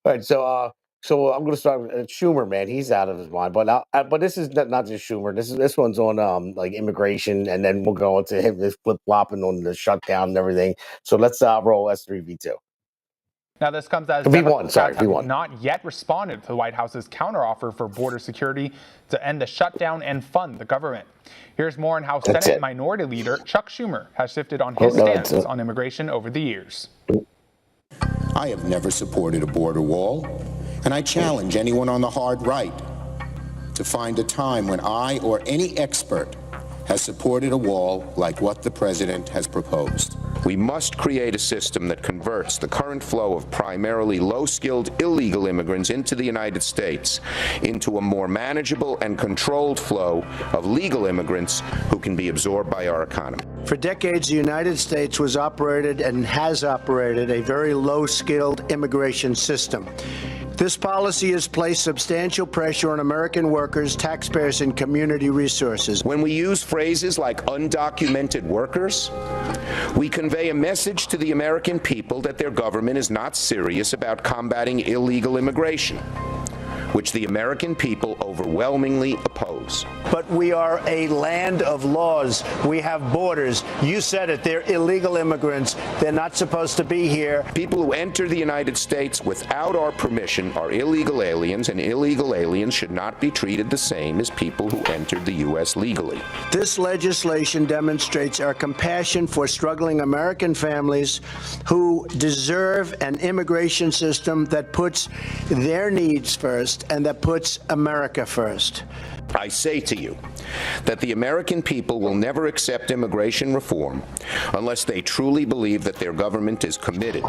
All right, so I'm going to start with Schumer, man. He's out of his mind. But this is not just Schumer. This one's on like immigration, and then we'll go into him this flip flopping on the shutdown and everything. So let's roll S3V2. Now, this comes as V1, Democrats have not yet responded to the White House's counteroffer for border security to end the shutdown and fund the government. Here's more on how Senate Minority Leader Chuck Schumer has shifted on his stance on immigration over the years. I have never supported a border wall, and I challenge anyone on the hard right to find a time when I or any expert has supported a wall like what the president has proposed. We must create a system that converts the current flow of primarily low-skilled illegal immigrants into the United States into a more manageable and controlled flow of legal immigrants who can be absorbed by our economy. For decades, the United States was operated and has operated a very low-skilled immigration system. This policy has placed substantial pressure on American workers, taxpayers, and community resources. When we use phrases like undocumented workers, we convey a message to the American people that their government is not serious about combating illegal immigration, which the American people overwhelmingly oppose. But we are a land of laws. We have borders. You said it. They're illegal immigrants. They're not supposed to be here. People who enter the United States without our permission are illegal aliens, and illegal aliens should not be treated the same as people who entered the U.S. legally. This legislation demonstrates our compassion for struggling American families who deserve an immigration system that puts their needs first and that puts America first. I say to you that the American people will never accept immigration reform unless they truly believe that their government is committed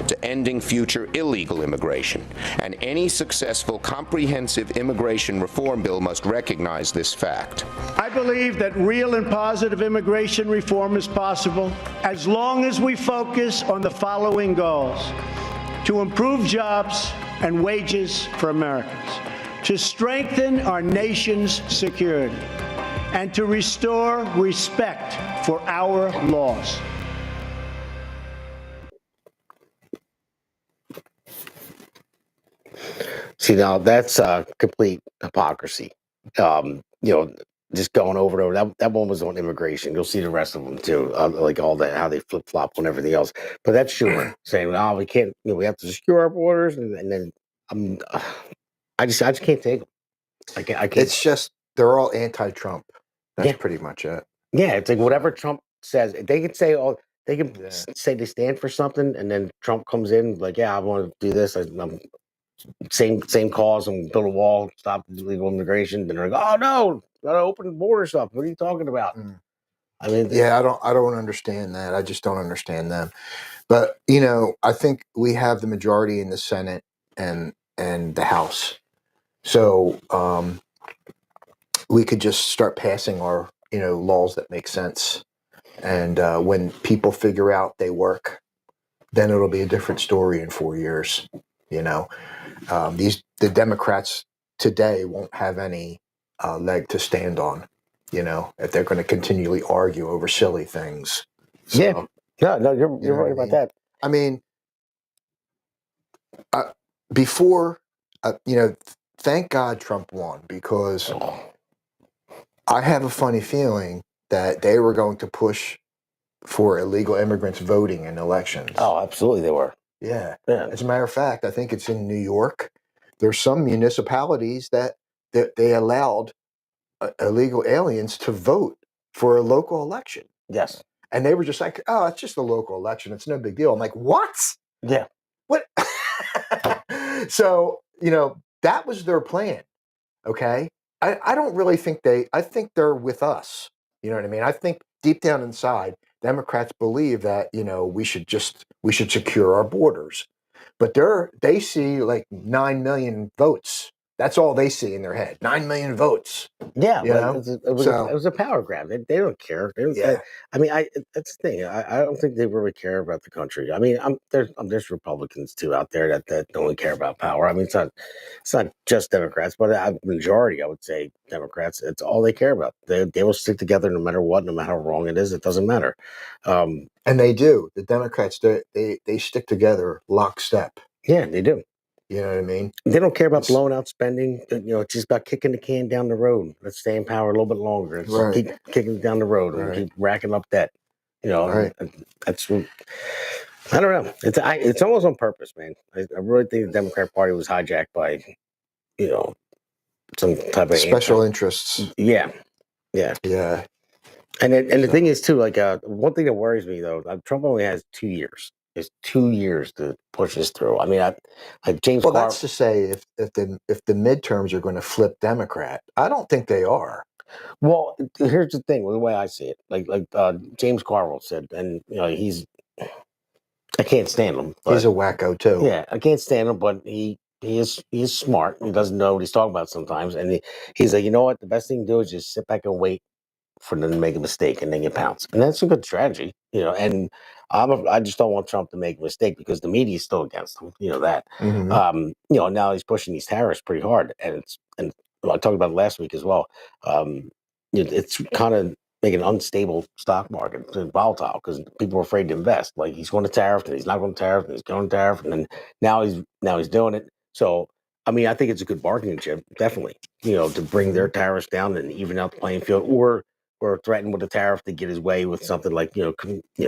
to ending future illegal immigration. And any successful, comprehensive immigration reform bill must recognize this fact. I believe that real and positive immigration reform is possible as long as we focus on the following goals: to improve jobs and wages for Americans, to strengthen our nation's security, and to restore respect for our laws. See, now that's complete hypocrisy. just going over and over. That one was on immigration. You'll see the rest of them too, like all that, how they flip flop on everything else. But that's Schumer saying, "Oh, we can't. We have to secure our borders," and then I just can't take them. I can't. It's just they're all anti-Trump. That's Yeah. pretty much it. Yeah, it's like whatever Trump says, they can say all they can say they stand for something, and then Trump comes in like, yeah, I want to do this. I'm same cause and build a wall, stop illegal immigration. Then they're like, oh no, gotta open the border stuff. What are you talking about? I mean, Yeah, I don't understand that. I just don't understand them. But I think we have the majority in the Senate and the House, so we could just start passing our laws that make sense. And when people figure out they work, then it'll be a different story in 4 years. The Democrats today won't have any leg to stand on. If they're going to continually argue over silly things. So, yeah, no, you're right about that. I mean, before, thank God Trump won, because I have a funny feeling that they were going to push for illegal immigrants voting in elections. Oh, absolutely, they were. Yeah. Yeah. As a matter of fact, I think it's in New York. There's some municipalities that they allowed illegal aliens to vote for a local election. Yes. And they were just like, oh, it's just a local election. It's no big deal. I'm like, what? Yeah. What? So, that was their plan. Okay. I don't really think I think they're with us. You know what I mean? I think deep down inside, Democrats believe that, we should secure our borders. But they see like 9 million votes. That's all they see in their head. 9 million votes. Yeah, it was a power grab. They don't care. I mean, that's the thing. I don't think they really care about the country. I mean, there's Republicans too out there that don't care about power. I mean, it's not just Democrats, but a majority, I would say, Democrats. It's all they care about. They will stick together no matter what, no matter how wrong it is. It doesn't matter. And they do. The Democrats, they stick together lockstep. Yeah, they do. You know what I mean? They don't care about blowing out spending. It's just about kicking the can down the road. Let's stay in power a little bit longer. Let's keep kicking it down the road and keep racking up debt. And that's what, I don't know. It's almost on purpose, man. I really think the Democrat Party was hijacked by, some type of special interests. Yeah. And the thing is too, like one thing that worries me though, Trump only has 2 years. It's 2 years to push this through. I mean, like James. Well, that's to say, if the midterms are going to flip Democrat, I don't think they are. Well, here's the thing. The way I see it, like James Carville said, and I can't stand him. He's a wacko too. Yeah, I can't stand him, but he is smart. He doesn't know what he's talking about sometimes, and he's like, you know what? The best thing to do is just sit back and wait for them to make a mistake and then you pounce. And that's a good strategy, and I just don't want Trump to make a mistake because the media is still against him. That. Now he's pushing these tariffs pretty hard, and I talked about it last week as well. It's kind of making an unstable stock market. It's volatile because people are afraid to invest. Like he's going to tariff, and he's not going to tariff, and he's going to tariff, and then now he's doing it. So I mean, I think it's a good bargaining chip, definitely. To bring their tariffs down and even out the playing field, or threaten with a tariff to get his way with something like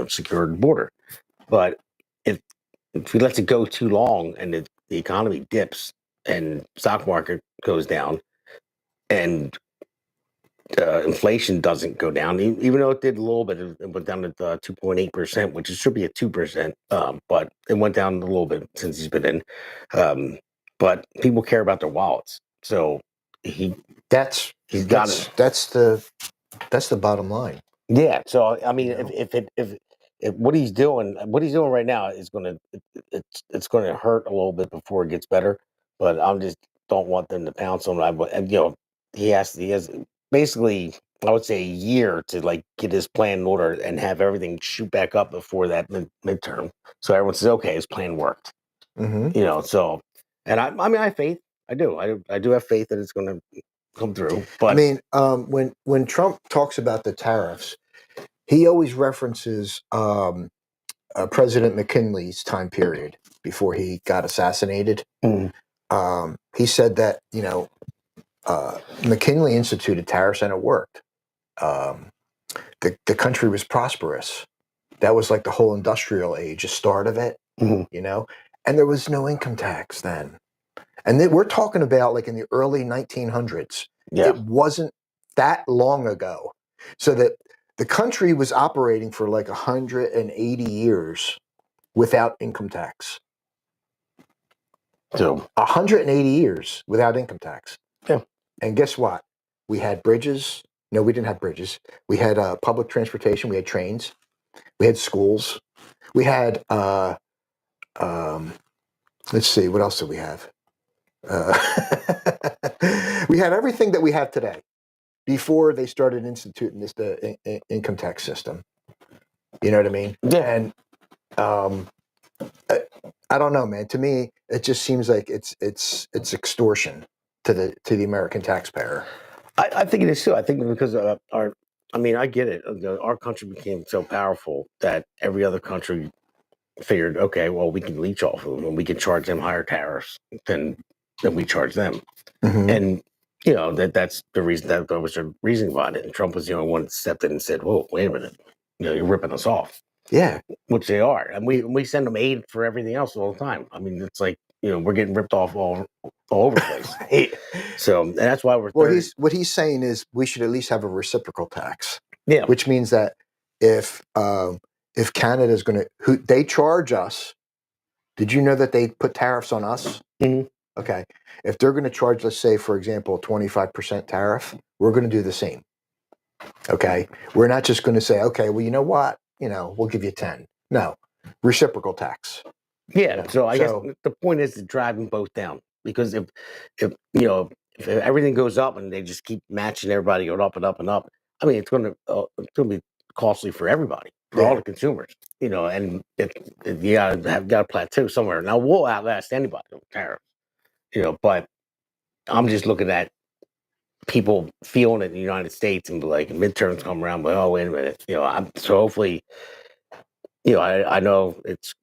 secure the border. But if he lets it go too long and the economy dips and stock market goes down and inflation doesn't go down, even though it did a little bit, it went down to 2.8%, which it should be at 2%, but it went down a little bit since he's been in. But people care about their wallets, so that's the bottom line. Yeah. So I mean, if what he's doing right now is it's gonna hurt a little bit before it gets better. But I just don't want them to pounce on him. And he has basically, I would say, a year to like get his plan in order and have everything shoot back up before that midterm. So everyone says, okay, his plan worked. So, and I mean, I have faith. I do. I do have faith that it's going to come through. But I mean, when Trump talks about the tariffs, he always references President McKinley's time period before he got assassinated. He said that McKinley instituted tariffs and it worked. The country was prosperous. That was like the whole industrial age, the start of it, you know, and there was no income tax then. And then we're talking about like in the early 1900s. Yeah. It wasn't that long ago. So that the country was operating for like 180 years without income tax. So 180 years without income tax. Yeah. And guess what? We had bridges. No, we didn't have bridges. We had public transportation. We had trains. We had schools. We had, let's see, what else did we have? We had everything that we have today before they started instituting this income tax system. You know what I mean? Yeah. And I don't know, man. To me, it just seems like it's extortion to the American taxpayer. I think it is too. I think because I get it. Our country became so powerful that every other country figured, okay, well, we can leech off of them and we can charge them higher tariffs than we charge them. And you know that's the reason that was the reason behind it. And Trump was the only one that stepped in and said, "Whoa, wait a minute, you know, you're ripping us off." Yeah, which they are, and we send them aid for everything else all the time. I mean, it's like, you know, we're getting ripped off all over the place. Right. So and that's why we're. Well, what he's saying is we should at least have a reciprocal tax. Yeah, which means that if Canada is going to, they charge us. Did you know that they put tariffs on us? Okay. If they're going to charge, let's say, for example, 25% tariff, we're going to do the same. Okay. We're not just going to say, okay, well, you know what? You know, we'll give you 10. No, reciprocal tax. Yeah. So I guess the point is to drive them both down, because if you know, if everything goes up and they just keep matching everybody going up and up and up, I mean, it's going to be costly for everybody, for all the consumers, you know, and you got to plateau somewhere. Now we'll outlast anybody with tariffs, you know, but I'm just looking at people feeling it in the United States and be like, midterms come around, but oh, wait a minute, you know, so hopefully, you know, I know it's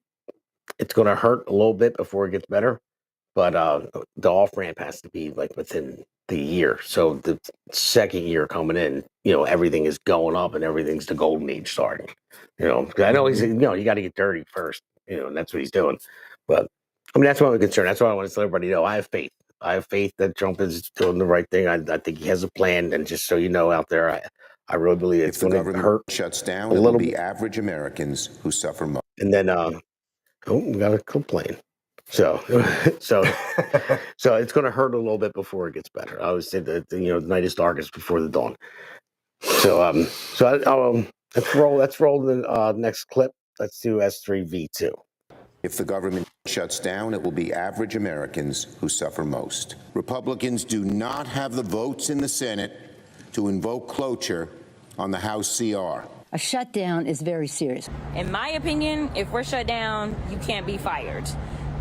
going to hurt a little bit before it gets better, but the off ramp has to be like within the year. So the second year coming in, you know, everything is going up and everything's the golden age starting. You know, 'cause I know he's, you know, you got to get dirty first, you know, and that's what he's doing. But I mean, that's why I'm concerned. That's why I want to let everybody know I have faith. I have faith that Trump is doing the right thing. I think he has a plan. And just so you know out there, I really believe it's going to hurt. Shuts down, it will be average Americans who suffer most. And then, we got a complaint. So it's going to hurt a little bit before it gets better. I always say that, you know, the night is darkest before the dawn. So let's roll the next clip. Let's do S3V2. If the government shuts down, it will be average Americans who suffer most. Republicans do not have the votes in the Senate to invoke cloture on the House CR. A shutdown is very serious. In my opinion, if we're shut down, you can't be fired.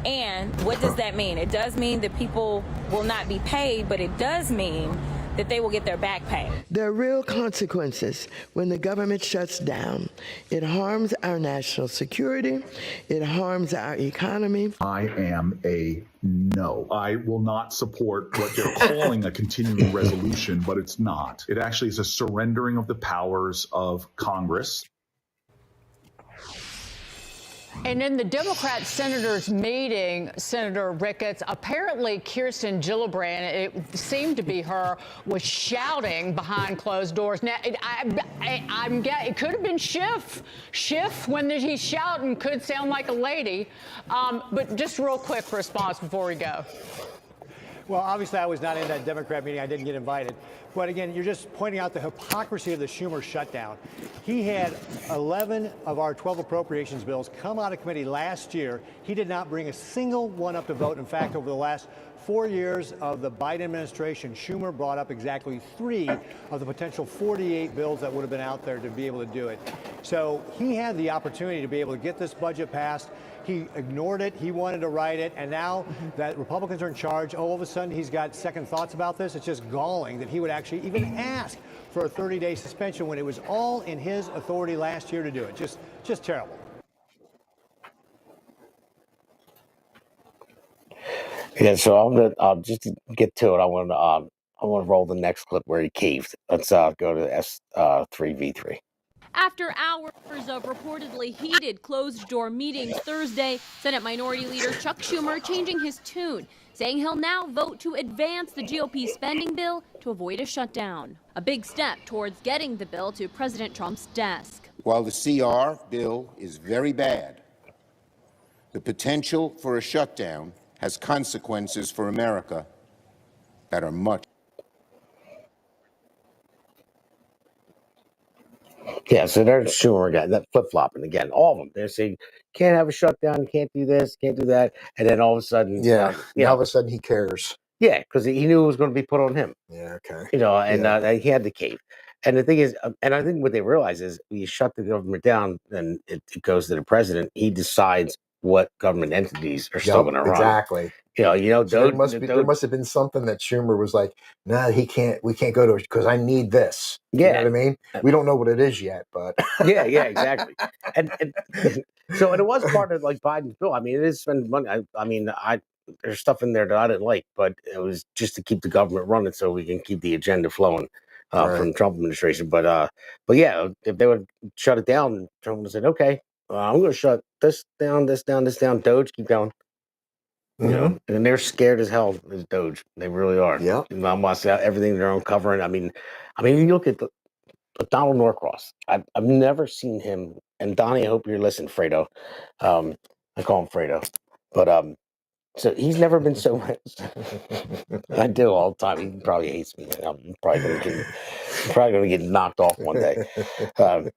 And what does that mean? It does mean that people will not be paid, but it does mean that they will get their back pay. There are real consequences when the government shuts down. It harms our national security. It harms our economy. I am a no. I will not support what they're calling a continuing resolution, but it's not. It actually is a surrendering of the powers of Congress. And in the Democrat senators meeting, Senator Ricketts, apparently Kirsten Gillibrand, it seemed to be her, was shouting behind closed doors. Now, it could have been Schiff. Schiff, when he's shouting, could sound like a lady. But just real quick response before we go. Well, obviously, I was not in that Democrat meeting. I didn't get invited. But again, you're just pointing out the hypocrisy of the Schumer shutdown. He had 11 of our 12 appropriations bills come out of committee last year. He did not bring a single one up to vote. In fact, over the last 4 years of the Biden administration, Schumer brought up exactly 3 of the potential 48 bills that would have been out there to be able to do it. So he had the opportunity to be able to get this budget passed. He ignored it. He wanted to write it. And now that Republicans are in charge, all of a sudden he's got second thoughts about this. It's just galling that he would actually even ask for a 30-day suspension when it was all in his authority last year to do it. Just terrible. Yeah, so I'm gonna just to get to it. I want to I want to roll the next clip where he caved. Let's go to S3V3. After hours of reportedly heated closed-door meetings Thursday, Senate Minority Leader Chuck Schumer changing his tune, saying he'll now vote to advance the GOP spending bill to avoid a shutdown. A big step towards getting the bill to President Trump's desk. While the CR bill is very bad, the potential for a shutdown has consequences for America that are much. Yeah, so there's Schumer again, that flip-flopping again. All of them. They're saying, can't have a shutdown, can't do this, can't do that. And then all of a sudden, now all of a sudden he cares. Yeah, because he knew it was going to be put on him. Yeah, okay. And he had the cave. And the thing is, and I think what they realize is you shut the government down, then it goes to the president. He decides what government entities are still going to run. Exactly. So there must have been something that Schumer was like, nah, we can't go to it because I need this. Yeah. You know what I mean? We don't know what it is yet, but yeah, exactly. And so it was part of like Biden's bill. I mean, it is spending money. There's stuff in there that I didn't like, but it was just to keep the government running so we can keep the agenda flowing from the Trump administration. But yeah, if they would shut it down, Trump would have said, okay, I'm going to shut this down, this down, this down. Doge, keep going. You know, and they're scared as hell as Doge. They really are. Yeah. I'm watching everything they're uncovering. I mean, you look at Donald Norcross. I've never seen him. And Donnie, I hope you're listening, Fredo. I call him Fredo, but so he's never been so. I do all the time. He probably hates me. I'm probably gonna get knocked off one day. But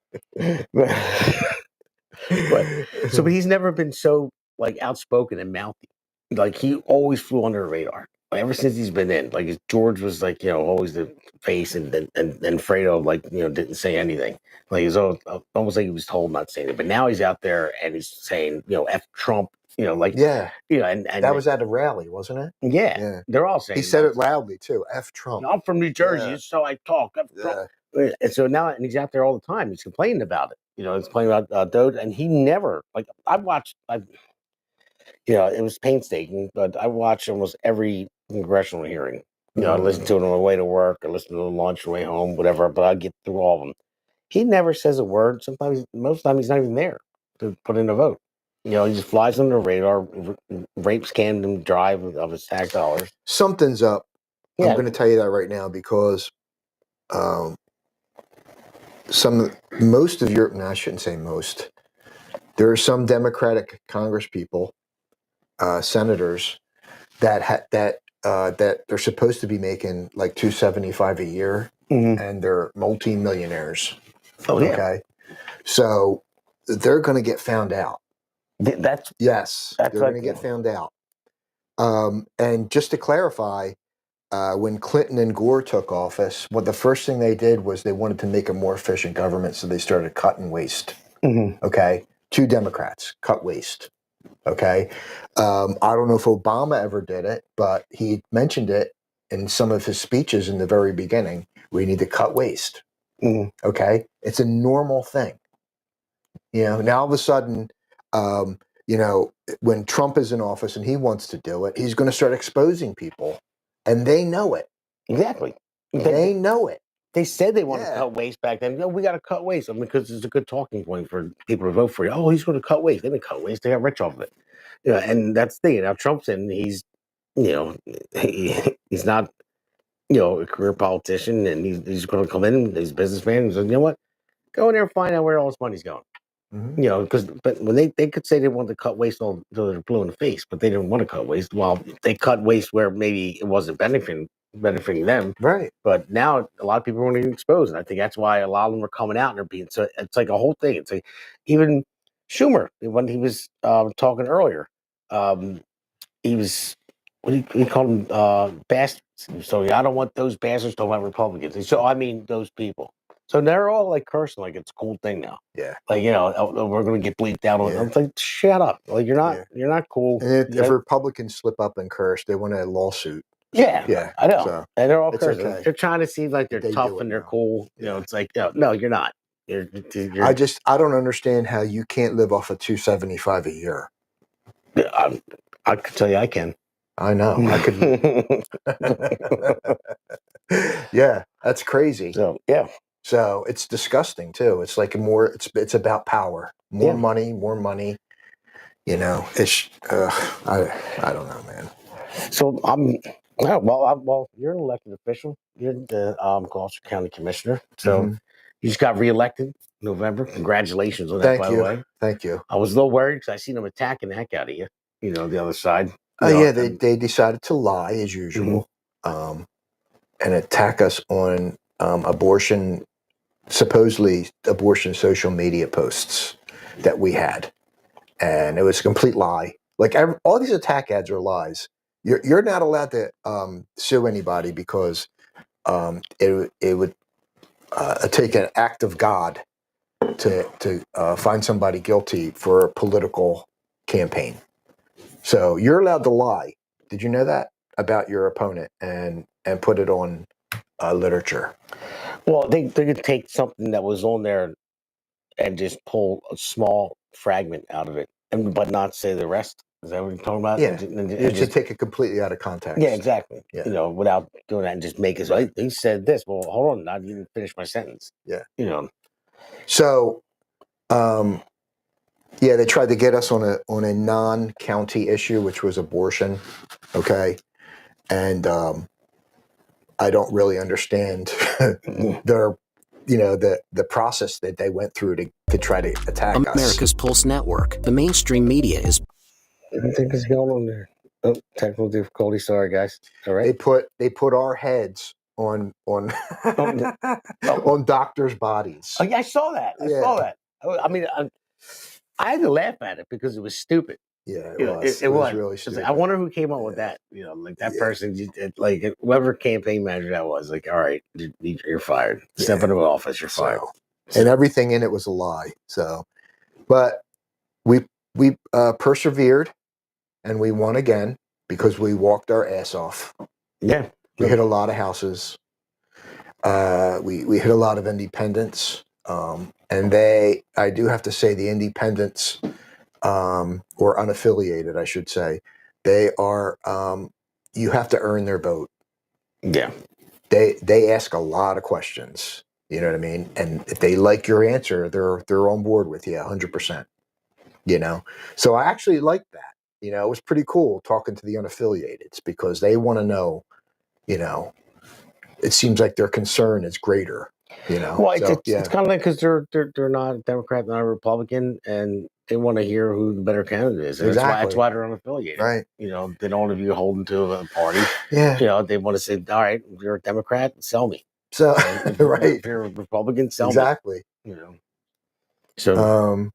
he's never been so like outspoken and mouthy. Like he always flew under the radar. Ever since he's been in, like George was like, always the face, and Fredo like, didn't say anything. Like he's almost like he was told not to say anything. But now he's out there and he's saying, F Trump, and that was at a rally, wasn't it? Yeah. They're all saying he said it loudly too. F Trump. I'm from New Jersey, so I talk. F Trump. And so now, and he's out there all the time. He's complaining about it. He's complaining about Doge, and he never like it was painstaking, but I watched almost every congressional hearing. I listened to it on the way to work, I listened to it on lunch, on the way home, whatever, but I get through all of them. He never says a word. Sometimes, most of the time, he's not even there to put in a vote. He just flies under the radar, rapes Camden Drive of his tax dollars. Something's up. Yeah. I'm going to tell you that right now because most of your, no, I shouldn't say most. There are some Democratic Congress people, senators, that they're supposed to be making like $275 a year, and they're multi-millionaires. Oh yeah. Okay, so they're going to get found out. They're going to get found out. And just to clarify, when Clinton and Gore took office, the first thing they did was they wanted to make a more efficient government, so they started cutting waste. Okay, 2 Democrats cut waste. Okay, I don't know if Obama ever did it, but he mentioned it in some of his speeches in the very beginning. We need to cut waste. Okay, it's a normal thing. Now all of a sudden, when Trump is in office and he wants to do it, he's going to start exposing people, and they know it. Exactly. They know it. They said they wanted to cut waste back then. We got to cut waste. Because it's a good talking point for people to vote for you. Oh, he's going to cut waste. They didn't cut waste. They got rich off of it. And that's the thing. Now Trump's in. He's, he's not, a career politician, and he's going to come in. He's a businessman. He's like, you know what? Go in there and find out where all this money's going. But when they could say they wanted to cut waste until they're blue in the face, but they didn't want to cut waste. Well, they cut waste where maybe it wasn't benefiting them. Right. But now a lot of people are getting exposed. And I think that's why a lot of them are coming out and they're being, so it's like a whole thing. It's like even Schumer, when he was talking earlier, he was, he called them bastards. So I don't want those bastards talking about Republicans. So I mean those people. So they're all like cursing like it's a cool thing now. Yeah. Like, we're going to get bleeped out on. I'm like, shut up. Like you're not cool. And if Republicans slip up and curse, they want a lawsuit. Yeah, I know. So and they're all cursing. okay. They're trying to seem like they're tough and they're cool. It's like, no, you're not. You're I don't understand how you can't live off of $275 a year. I can tell you I can. I know. I could. Yeah, that's crazy. So yeah. So it's disgusting too. It's like it's about power, more money. You know, it's I don't know, man. So well, you're an elected official. You're the Gloucester County Commissioner. So you just got reelected November. Congratulations on that, Thank by you. the way. Thank you. I was a little worried because I seen them attacking the heck out of you. You know, the other side. Yeah, they decided to lie as usual, and attack us on abortion, supposedly abortion social media posts that we had, and it was a complete lie. Like all these attack ads are lies. You're not allowed to sue anybody because it would take an act of God to find somebody guilty for a political campaign. So you're allowed to lie. Did you know that about your opponent and put it on literature? Well, they could take something that was on there and just pull a small fragment out of it, but not say the rest. Is that what you're talking about? Yeah, And you just should take it completely out of context. yeah, exactly. Yeah. You know, without doing that and just make it like he said this. Well, hold on, I didn't finish my sentence. Yeah. You know. So, yeah, they tried to get us on a non-county issue, which was abortion. Okay, and I don't really understand their, the process that they went through to try to attack us. America's Pulse Network. The mainstream media is. I think it's going on there. Oh, technical difficulty. Sorry, guys. All right. They put our heads on on doctors' bodies. Oh, yeah, I saw that. I saw that. I mean, I had to laugh at it because it was stupid. Yeah, it was was really It's stupid. like, I wonder who came up with that. You know, like that person, like whoever campaign manager that was. Like, all right, you're fired. Step into office, you're fired. And everything in it was a lie. So, but we persevered, and we won again because we walked our ass off. Yeah, we hit a lot of houses. We hit a lot of independents, and I do have to say, the independents, or unaffiliated, I should say, they are. You have to earn their vote. Yeah, they ask a lot of questions. You know what I mean? And if they like your answer, they're on board with you 100%. You know, so I actually liked that. You know, it was pretty cool talking to the unaffiliateds because they want to know. You know, it seems like their concern is greater. You know, well, so, it's kind of like because they're not a Democrat, not a Republican, and they want to hear who the better candidate is. And that's why they're unaffiliated. Right. You know, they don't want to be holding to a party. Yeah. You know, they want to say, all right, if you're a Democrat, sell me. So right. If you're a Republican, sell me. Exactly. You know. So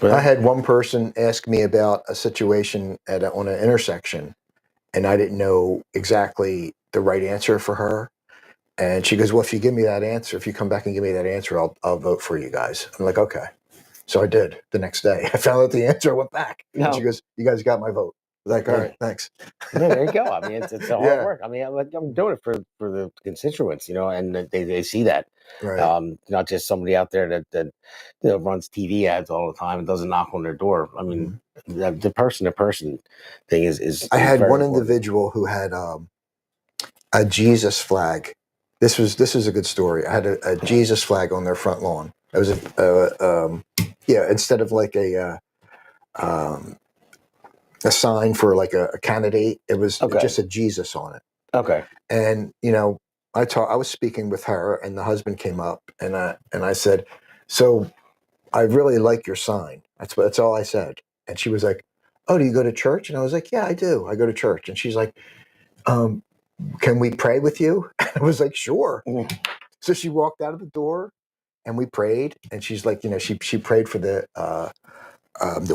I had one person ask me about a situation on an intersection, and I didn't know exactly the right answer for her. And she goes, "Well, if you give me that answer, if you come back and give me that answer, I'll vote for you guys." I'm like, "Okay." So I did the next day. I found out the answer, went back. And she goes, "You guys got my vote." I was like, "All right, thanks." Yeah, there you go. I mean, it's a hard work. I mean, I'm doing it for the constituents, you know, and they see that. Right. Not just somebody out there that runs TV ads all the time and doesn't knock on their door. I mean, the person to person thing is. I had very one important. individual who had a Jesus flag. This is a good story. I had a Jesus flag on their front lawn. It was instead of like a sign for like a candidate, it was just a Jesus on it. Okay. And I was speaking with her, and the husband came up, and I said, "So I really like your sign." That's all I said. And she was like, "Oh, do you go to church?" And I was like, "Yeah, I do. I go to church." And she's like, "Can we pray with you?" I was like, "Sure." So she walked out of the door, and we prayed. And she's like, she prayed for the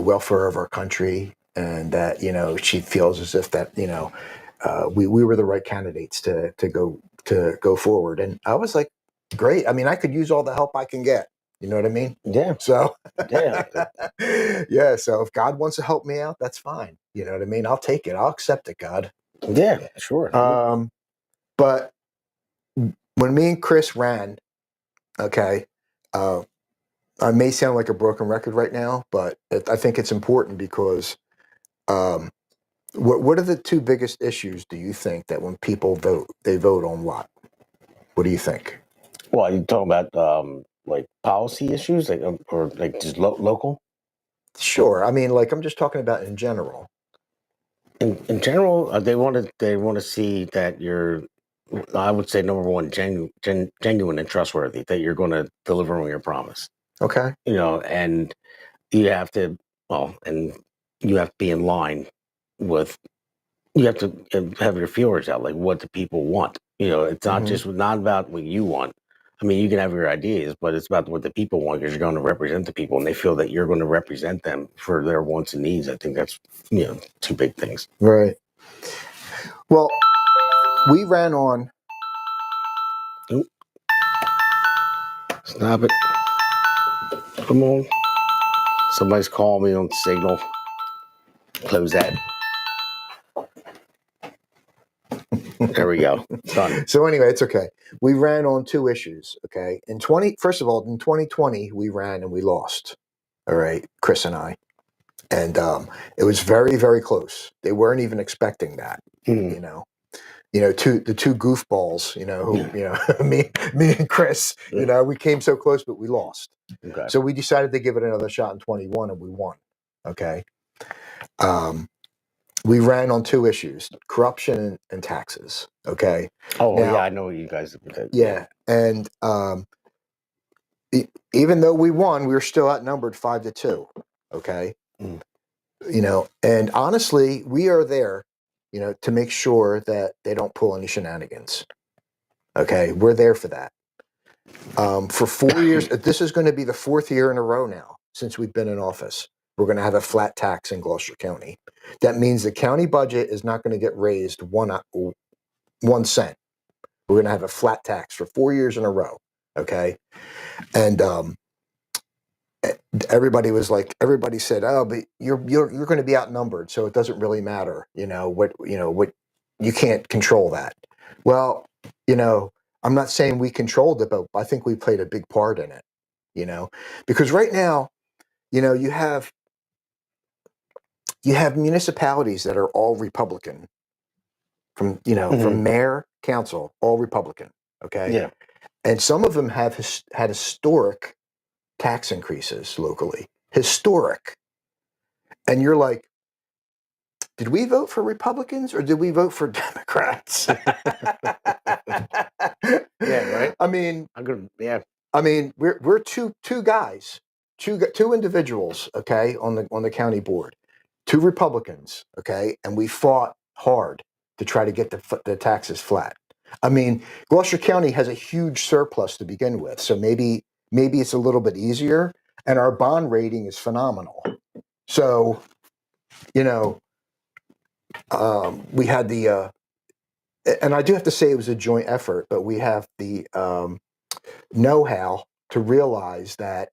welfare of our country, and that she feels as if that we were the right candidates to go forward. And I was like, great. I mean, I could use all the help I can get. You know what I mean? Yeah. So yeah. Yeah. So if God wants to help me out, that's fine. You know what I mean? I'll take it. I'll accept it, God. Yeah, sure. But when me and Chris ran, okay, I may sound like a broken record right now, but I think it's important because what are the two biggest issues, do you think, that when people vote, they vote on what? What do you think? Well, are you talking about like policy issues, like or like just local? Sure. I mean, like I'm just talking about in general. In general, they want to see that you're. I would say number one, genuine and trustworthy. That you're going to deliver on your promise. Okay. You know, and you have to and you have to be in line with. You have to have your feelers out, like what the people want. You know, it's not just not about what you want. I mean, you can have your ideas, but it's about what the people want because you're going to represent the people, and they feel that you're going to represent them for their wants and needs. I think that's two big things. Right. Well, we ran on. Oop. Stop it! Come on. Somebody's calling me on Signal. Close that. There we go. Done. So anyway, it's okay. We ran on 2 issues. Okay. First of all, in 2020, we ran and we lost. All right. Chris and I. And it was very, very close. They weren't even expecting that. You know, the two goofballs, who, me and Chris, we came so close, but we lost. Okay. So we decided to give it another shot in 21 and we won. Okay. We ran on 2 issues, corruption and taxes. Okay. Oh, now, yeah, I know what you guys did. Yeah. And even though we won, we were still outnumbered 5-2. Okay. And honestly, we are there, to make sure that they don't pull any shenanigans. Okay. We're there for that. For 4 years, this is going to be the 4th year in a row now since we've been in office. We're going to have a flat tax in Gloucester County. That means the county budget is not going to get raised 1 cent. We're going to have a flat tax for 4 years in a row. Okay. And everybody said, "Oh, but you're going to be outnumbered, so it doesn't really matter. What you can't control that." Well, I'm not saying we controlled it, but I think we played a big part in it. Because right now, you have municipalities that are all Republican, from mayor, council, all Republican. Okay. Yeah. And some of them have had historic tax increases locally. Historic. And you're like, did we vote for Republicans or did we vote for Democrats? Yeah, right. I mean, yeah. I mean, we're two guys, two individuals, okay, on the county board, 2 Republicans, okay, and we fought hard to try to get the taxes flat. I mean, Gloucester County has a huge surplus to begin with, so maybe it's a little bit easier, and our bond rating is phenomenal. So, we had the, and I do have to say it was a joint effort, but we have the know-how to realize that,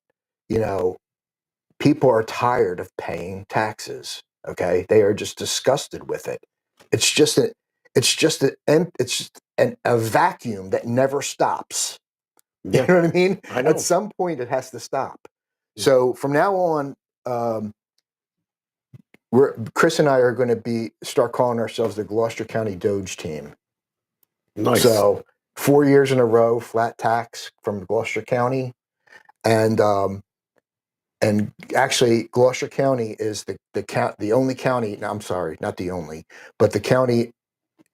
people are tired of paying taxes. Okay, they are just disgusted with it. It's just a vacuum that never stops. Yeah. You know what I mean? I know. At some point, it has to stop. So from now on, Chris and I are going to start calling ourselves the Gloucester County Doge team. Nice. So 4 years in a row, flat tax from Gloucester County, and actually Gloucester County is the only county. No, I'm sorry, not the only, but the county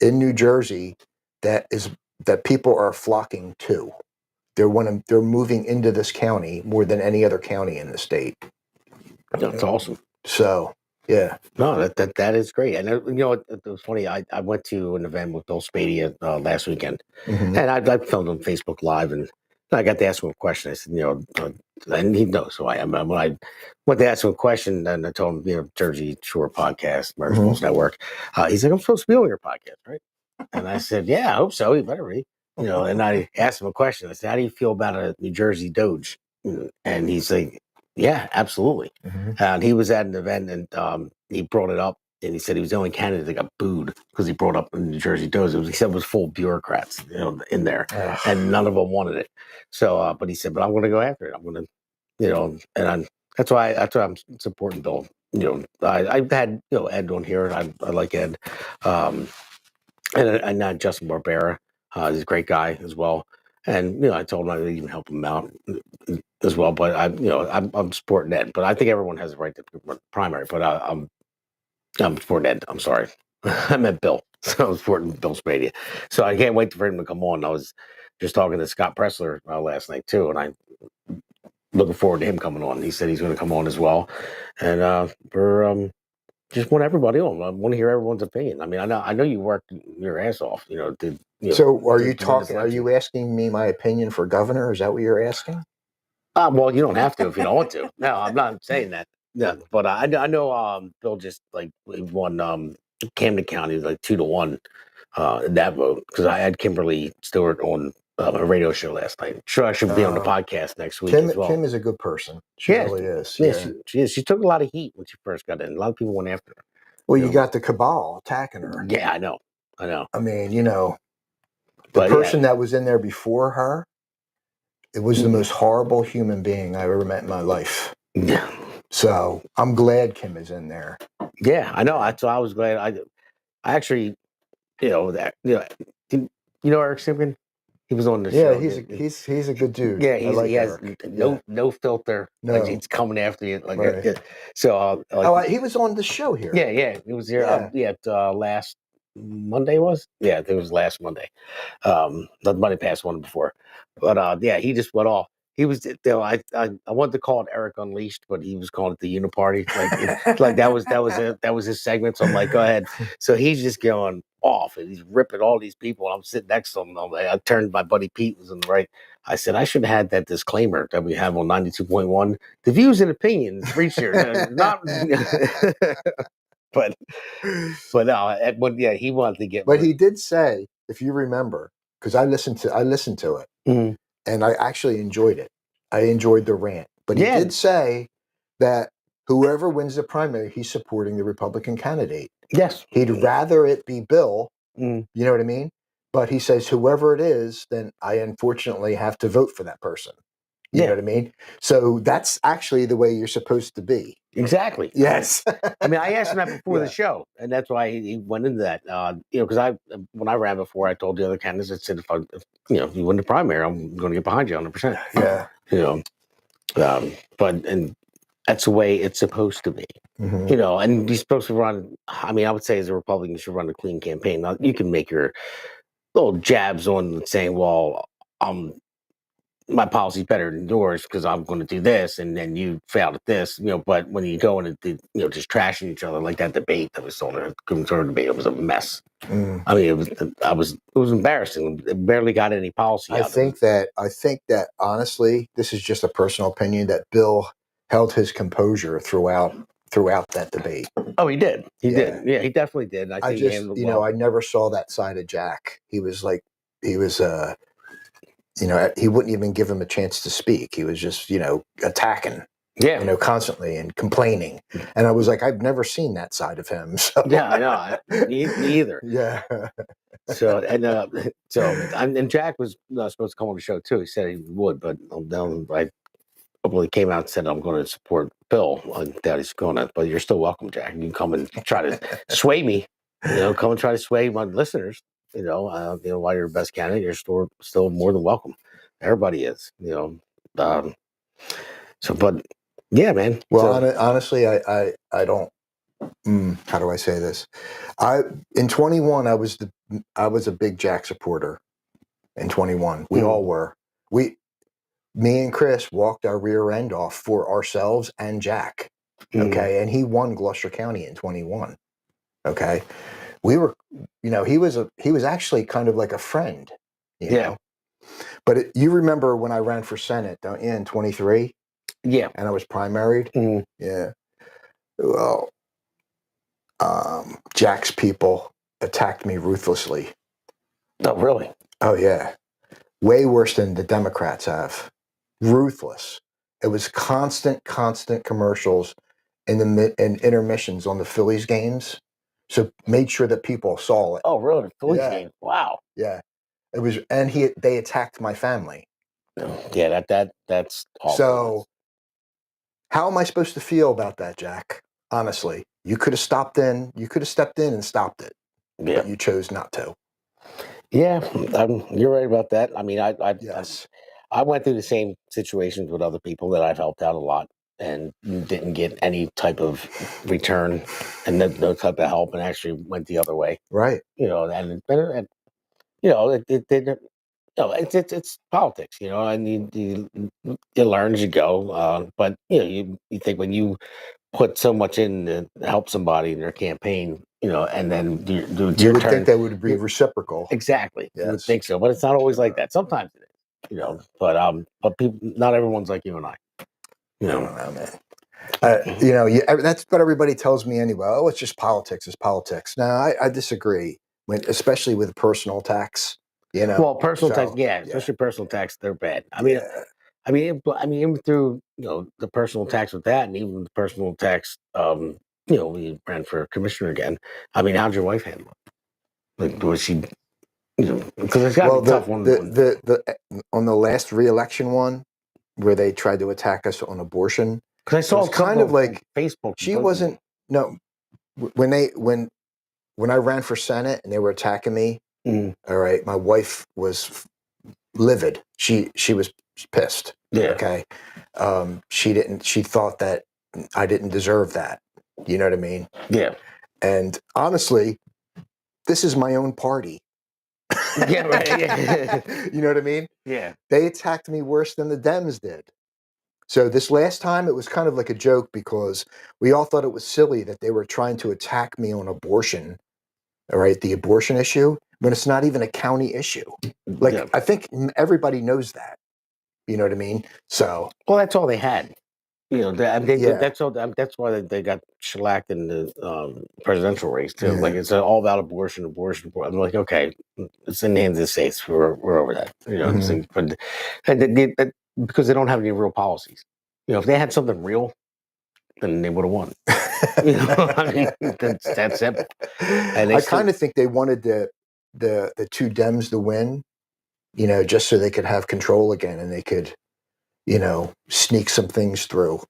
in New Jersey that people are flocking to. They're moving into this county more than any other county in the state. That's awesome. So, yeah. No, that is great. And it was funny. I went to an event with Bill Spadea last weekend, and I filmed on Facebook Live, and I got to ask him a question. I said, and he knows who I am. When I went to ask him a question, and I told him, Jersey Shore podcast, Murder Schools Network. He's like, "I'm supposed to be on your podcast, right?" And I said, "Yeah, I hope so. You better be." And I asked him a question. I said, "How do you feel about a New Jersey Doge?" And he's like, "Yeah, absolutely." And he was at an event, and he brought it up, and he said he was the only candidate that got booed because he brought up the New Jersey Doge. He said it was full of bureaucrats, in there, and none of them wanted it. So, but he said, "But I'm going to go after it. I'm going to, that's why I'm supporting Bill. I've had Ed on here, and I like Ed, and not Justin Barbera. He's a great guy as well. And I told him I'd even help him out as well. But I'm supporting Ed. But I think everyone has a right to run primary. But I'm supporting Ed. I'm sorry, I meant Bill. So I'm supporting Bill Spadea. So I can't wait for him to come on. I was just talking to Scott Pressler last night too, and I'm looking forward to him coming on. He said he's going to come on as well, and we're just want everybody on. I want to hear everyone's opinion. I mean, I know you worked your ass off. So are you talking? Are you asking me my opinion for governor? Is that what you're asking? Well, you don't have to if you don't want to. No, I'm not saying that. Yeah, but I know Bill just he won Camden County like 2-1 in that vote because I had Kimberly Stewart on a radio show last night. Sure, I should be on the podcast next week as well. Kim is a good person. She really is. Yeah, she is. She took a lot of heat when she first got in. A lot of people went after her. Well, you got the cabal attacking her. Yeah, I know. I mean, the person that was in there before her, it was the most horrible human being I've ever met in my life. Yeah. So I'm glad Kim is in there. Yeah, I know. So I was glad. I actually, Eric Simpkin. He was on the show. Yeah, he's a good dude. Yeah, he has no filter. No. Like he's coming after you. Like Right. So. He was on the show here. Yeah, he was here. Last Monday was. Yeah, I think it was last Monday. The Monday past one before, but he just went off. He was. I wanted to call it Eric Unleashed, but he was calling it the Uniparty. Like that was his segment. So I'm like, go ahead. So he's just going off and he's ripping all these people. I'm sitting next to him. I turned my buddy Pete was on the right. I said I should have had that disclaimer that we have on 92.1. The views and opinions reached here, not. But he wanted to get. But he did say, if you remember, because I listened to it, and I actually enjoyed it. I enjoyed the rant. But he did say that whoever wins the primary, he's supporting the Republican candidate. Yes, he'd rather it be Bill. You know what I mean? But he says whoever it is, then I unfortunately have to vote for that person. You know what I mean? So that's actually the way you're supposed to be. Exactly. Yes. I mean, I asked him that before the show, and that's why he went into that. Because when I ran before, I told the other candidates, I said, if you win the primary, I'm going to get behind you 100%. Yeah. And that's the way it's supposed to be. Mm-hmm. And he's supposed to run. I mean, I would say as a Republican, you should run a clean campaign. Now, you can make your little jabs on saying, well, my policy is better than yours because I'm going to do this, and then you failed at this, But when you go into just trashing each other like that debate that was on the conservative debate, it was a mess. I mean, it was embarrassing. It barely got any policy. I think that honestly, this is just a personal opinion that Bill held his composure throughout that debate. Oh, he did. He did. Yeah, he definitely did. I think just, I never saw that side of Jack. He was he wouldn't even give him a chance to speak. He was just, attacking, constantly and complaining. And I was like, I've never seen that side of him. So. Yeah, I know. Me either. Yeah. So and Jack was supposed to come on the show too. He said he would, but I probably came out and said I'm going to support Bill. I doubt he's going to, but you're still welcome, Jack. You can come and try to sway me. Come and try to sway my listeners. Why you're the best candidate, you're still more than welcome. Everybody is. But yeah, man. Well, honestly, I don't. How do I say this? In 21, I was a big Jack supporter. In 21, we all were. Me and Chris walked our rear end off for ourselves and Jack. Okay, and he won Gloucester County in 21. Okay, we were, he was actually kind of like a friend. You know? But you remember when I ran for Senate, don't you, in 23? Yeah, and I was primaried. Yeah. Well, Jack's people attacked me ruthlessly. Oh, really? Oh, yeah. Way worse than the Democrats have. Ruthless. It was constant commercials in intermissions on the Phillies games. So made sure that people saw it. Oh, really? The Phillies game? Wow. Yeah. It was, and they attacked my family. Yeah, that's awful. So how am I supposed to feel about that, Jack? Honestly, you could have stepped in and stopped it. Yeah. But you chose not to. Yeah, you're right about that. I mean, Yes. I went through the same situations with other people that I've helped out a lot and didn't get any type of return and no type of help, and actually went the other way. Right. You know, and you know, no, it's politics, you know, and you learn as you go. But you know, you think when you put so much in to help somebody in their campaign, you know, and then it's You your would turn. think that would be reciprocal. Exactly, you would Yes. think so, but it's not always like that. Sometimes it is, you know. But people, not everyone's like you and I. You I know, don't know, man. You know, that's what everybody tells me anyway. Oh, it's just politics. It's politics. No, I disagree. Especially with personal attacks. You know. well, personal tax, So, yeah, yeah. especially personal tax, they're bad. Yeah. I mean, even through the personal tax with that, and even the personal tax, we ran for commissioner again. I mean, how'd your wife handle it? Like, was she, because it's got to Well, be tough. the on the last re-election one, where they tried to attack us on abortion, because I saw it was kind of like Facebook. she wasn't. No, when I ran for Senate and they were attacking me. All right, my wife was livid. She was pissed. Yeah. Okay. She thought that I didn't deserve that. You know what I mean? Yeah. And honestly, this is my own party. Yeah, right. Yeah. You know what I mean? Yeah. They attacked me worse than the Dems did. So this last time it was kind of like a joke because we all thought it was silly that they were trying to attack me on abortion. All right, the abortion issue, when it's not even a county issue. Like, Yeah. I think everybody knows that. You know what I mean? So, well, that's all they had. You know, Yeah. that's all. That's why they got shellacked in the presidential race too. Yeah. Like it's all about abortion. I'm like, okay, it's in the hands of the states. We're over that. You know, Mhm. but because they don't have any real policies. You know, if they had something real, then they would have won. You know, I mean, that's that simple. And I kind of think they wanted the two Dems to win, you know, just so they could have control again and they could, you know, sneak some things through.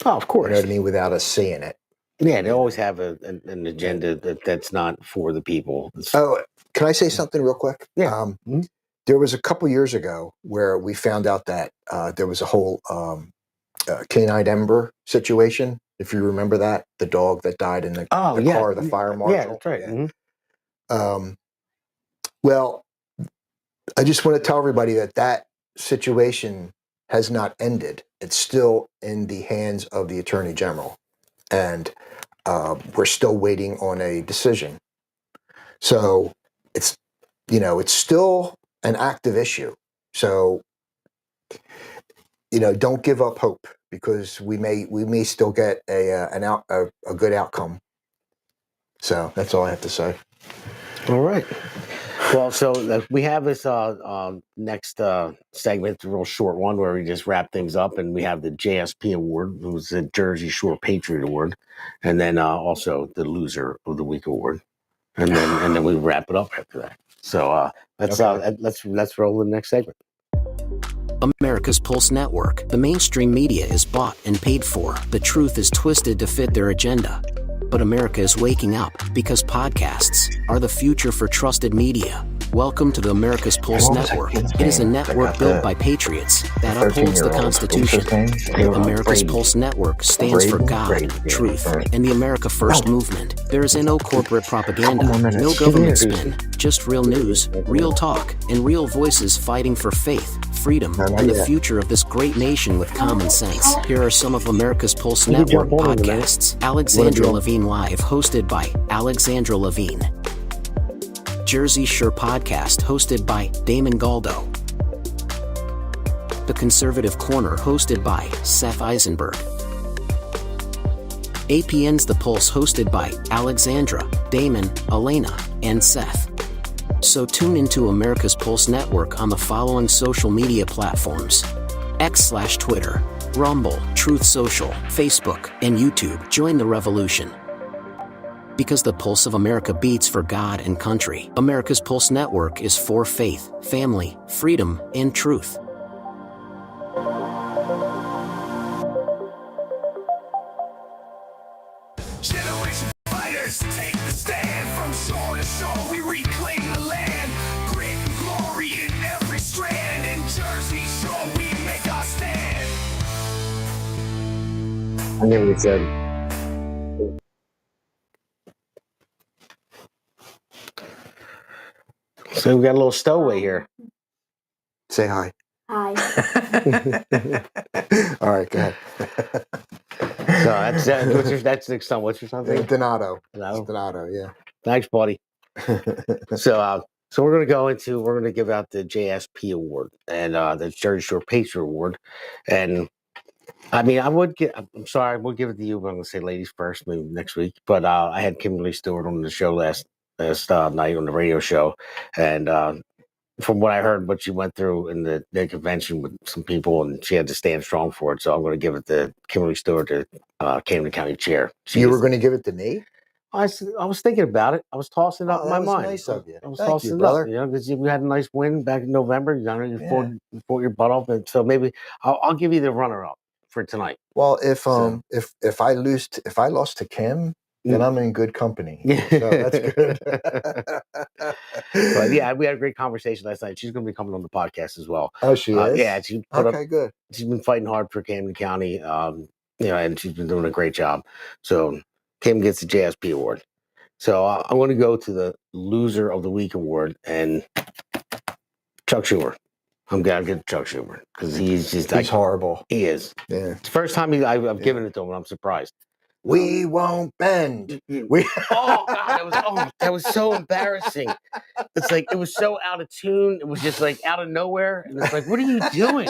Oh, of course. You know what I mean? Without us seeing it. Yeah, they always have an agenda that's not for the people. Oh, can I say something real quick? Yeah. There was a couple years ago where we found out that there was a whole canine Ember situation. If you remember that, the dog that died in the car of the fire marshal. Yeah, that's right. Yeah. Well, I just want to tell everybody that situation has not ended. It's still in the hands of the Attorney General, and we're still waiting on a decision. So it's still an active issue. So don't give up hope because we may still get a good outcome. So that's all I have to say. All right. Well, so we have this next segment, it's a real short one where we just wrap things up, and we have the JSP Award, it was the Jersey Shore Patriot Award, and then also the Loser of the Week Award, and then we wrap it up after that. So let's roll the next segment. America's Pulse Network. The mainstream media is bought and paid for. The truth is twisted to fit their agenda. But America is waking up because podcasts are the future for trusted media. Welcome to the America's Pulse Network. It is a network built by patriots that upholds the Constitution. America's Pulse Network stands for God, truth, and the America First movement. There is no corporate propaganda, no government spin, just real news, real talk, and real voices fighting for faith, freedom, and the future of this great nation with common sense. Here are some of America's Pulse Network podcasts. Alexandra Levine Live, hosted by Alexandra Levine. Jersey Shore Podcast, hosted by Damon Galdo. The Conservative Corner, hosted by Seth Eisenberg. APN's The Pulse, hosted by Alexandra, Damon, Elena, and Seth. So tune into America's Pulse Network on the following social media platforms: X/Twitter, Rumble, Truth Social, Facebook, and YouTube. Join the revolution. Because the pulse of America beats for God and country. America's Pulse Network is for faith, family, freedom, and truth. Generation fighters take the stand from shore to shore. We reclaim the land. Green I never said. So we got a little stowaway here. Say hi. Hi. All right, go ahead. So that's the son. What's your son's name? Donato. Donato. Donato, yeah. Thanks, buddy. So we're gonna give out the JSP award and the Jersey Shore Patriot Award, and I mean I'm sorry, I would give it to you, but I'm gonna say ladies first, maybe next week. But I had Kimberly Stewart on the show last night on the radio show, and from what I heard, what she went through in the convention with some people, and she had to stand strong for it. So I'm going to give it to Kimberly Stewart, the Camden County Chair. You were going to give it to me? I was thinking about it. I was tossing it up in my mind. Nice of you. I was Thank tossing you, it brother. up, because we had a nice win back in November. You fought your butt off, and so maybe I'll give you the runner-up for tonight. Well, if I lost to Kim, then I'm in good company. So that's good. But yeah, we had a great conversation last night. She's going to be coming on the podcast as well. Oh, she is? Yeah, she put up. Good. She's been fighting hard for Camden County, and she's been doing a great job. So Kim gets the JSP award. So I'm going to go to the Loser of the Week award and Chuck Schumer. I'm going to get Chuck Schumer because he's horrible. He is. Yeah. It's the first time I've given it to him, and I'm surprised. We won't bend. Oh God, that was so embarrassing. It's like it was so out of tune. It was just like out of nowhere, and it's like, what are you doing?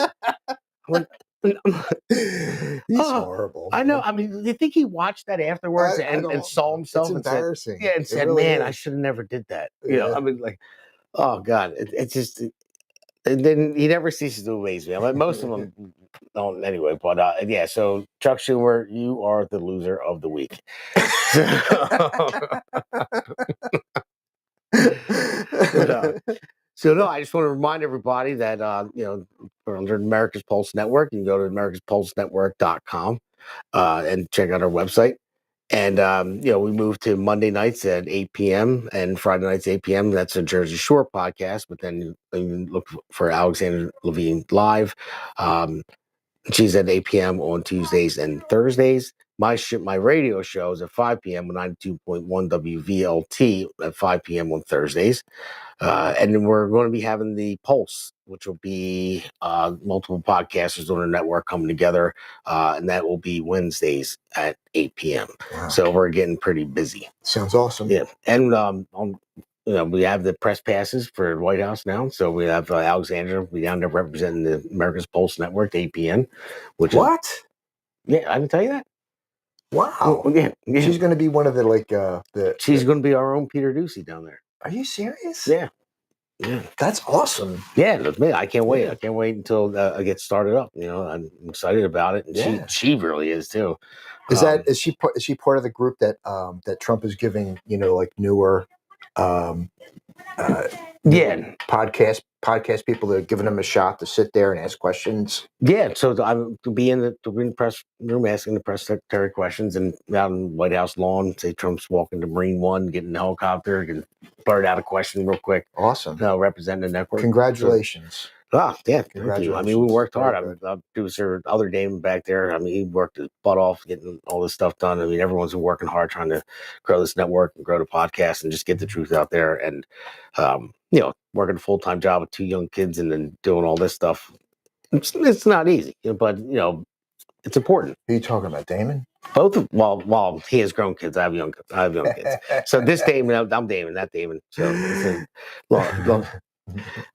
He's horrible. I know. I mean, do you think he watched that afterwards and saw himself? It's and embarrassing. Said, and said, really "Man, is. I should have never did that." You know, I mean, like, oh God, it's just. And then he never ceases to amaze me. I mean, most of them don't anyway. But yeah, so Chuck Schumer, you are the loser of the week. So no, I just want to remind everybody that we're under America's Pulse Network. You can go to americaspulsenetwork.com and check out our website. And we move to Monday nights at 8 p.m. and Friday nights 8 p.m. That's a Jersey Shore podcast. But then you can look for Alexander Levine live. She's at 8 p.m. on Tuesdays and Thursdays. My radio show is at 5 p.m. on 92.1 WVLT at 5 p.m. on Thursdays. And then we're going to be having the Pulse, which will be multiple podcasters on the network coming together. And that will be Wednesdays at 8 p.m. Wow. So we're getting pretty busy. Sounds awesome. Yeah. And we have the press passes for White House now. So we have Alexandra be down there representing the America's Pulse Network, APN. Yeah, I can tell you that. Wow. Well, yeah. She's going to be one of the She's going to be our own Peter Ducey down there. Are you serious? Yeah. Yeah. That's awesome. Yeah, look, man, I can't wait. Yeah. I can't wait until I get started up. I'm excited about it, and she really is too. Is she part of the group that Trump is giving newer podcast people that are giving them a shot to sit there and ask questions? Yeah, so I'm to be in the press room asking the press secretary questions, and out in the White House lawn, say Trump's walking to Marine One, getting the helicopter, and blurt out a question real quick. Awesome. Representing the network. Congratulations. Yeah, thank you. I mean, we worked hard. Our producer, other Damon back there, I mean, he worked his butt off getting all this stuff done. I mean, everyone's been working hard trying to grow this network and grow the podcast and just get the truth out there. And, working a full-time job with 2 young kids and then doing all this stuff, it's not easy, but, it's important. Who are you talking about, Damon? Both of well, he has grown kids. I have young kids. So this Damon, I'm Damon, not Damon. So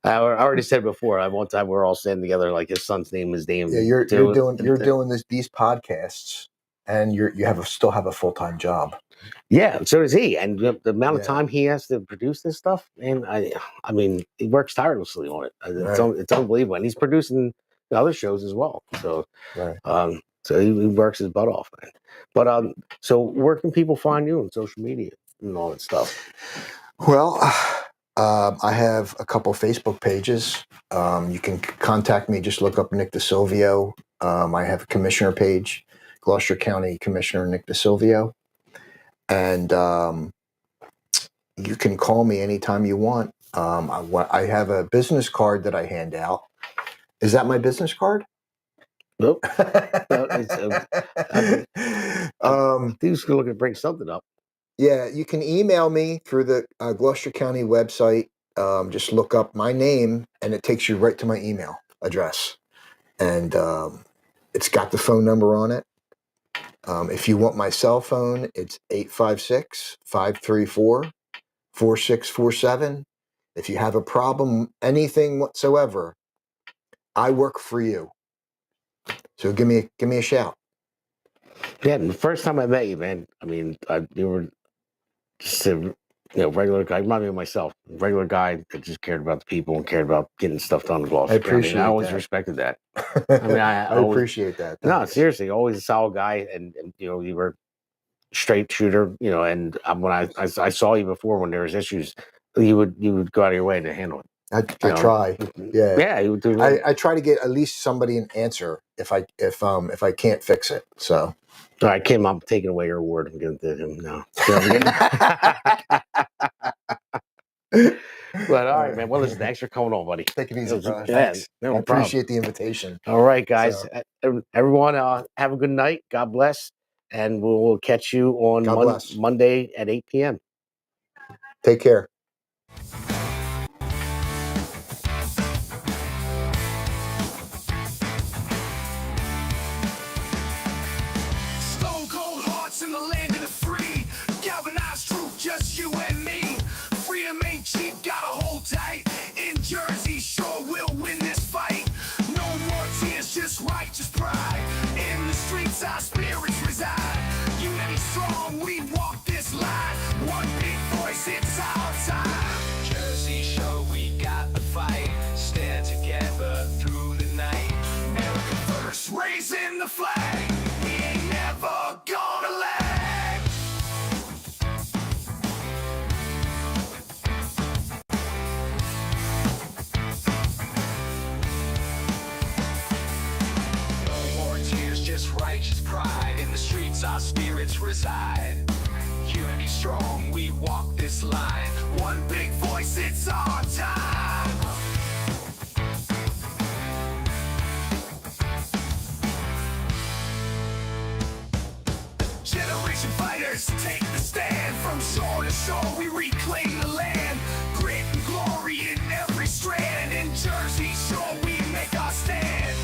I already said before. One time we were all sitting together, like his son's name is Damon. Yeah, you're doing these podcasts, and you still have a full-time job. Yeah, so does he. And the amount of time he has to produce this stuff, and I mean, he works tirelessly on it. It's unbelievable, and he's producing the other shows as well. So, so he works his butt off, man. But so where can people find you on social media and all that stuff? Well, I have a couple Facebook pages. You can contact me. Just look up Nick DeSilvio. I have a commissioner page, Gloucester County Commissioner Nick DeSilvio. And you can call me anytime you want. I have a business card that I hand out. Is that my business card? Nope. He was looking to bring something up. Yeah, you can email me through the Gloucester County website. Just look up my name, and it takes you right to my email address. And it's got the phone number on it. If you want my cell phone, it's 856-534-4647. If you have a problem, anything whatsoever, I work for you. So give me a shout. Yeah, the first time I met you, man, I mean, you were just a regular guy. Remind me of myself, regular guy that just cared about the people and cared about getting stuff done in Gloucester. I appreciate I always that. respected that. I mean, I always appreciate that. No, Thanks. seriously, always a solid guy, and you were straight shooter, and when I saw you before when there was issues, you would go out of your way to handle it. I try. Yeah. Yeah, you would do. I try to get at least somebody an answer if I can't fix it. So. All right, Kim, I'm taking away your award. I'm going to him now. But all right, man. Well, listen, thanks for coming on, buddy. Take it easy, brother. Yeah, Thanks. no I appreciate the invitation. All right, guys. So. Everyone, have a good night. God bless. And we'll catch you on Monday at 8 p.m. Take care. Stone cold hearts in the land of the free. Galvanized truth, just you and me. Freedom ain't cheap, gotta hold tight. In Jersey, sure we'll win this fight. No more tears, just righteous pride. In the streets, our spirits reside. Unity strong, we walk this line. One big voice, it's our time. Jersey, sure we got the fight. Stand together through the night. America first, raising the flag. We ain't never gonna lag. No more tears, just righteous pride. In the streets, our spirits reside. Unity strong, we walk this line. One big voice, it's our time. Generation fighters, take the stand. From shore to shore, we reclaim the land. Grit and glory in every strand. In Jersey, sure we make our stand.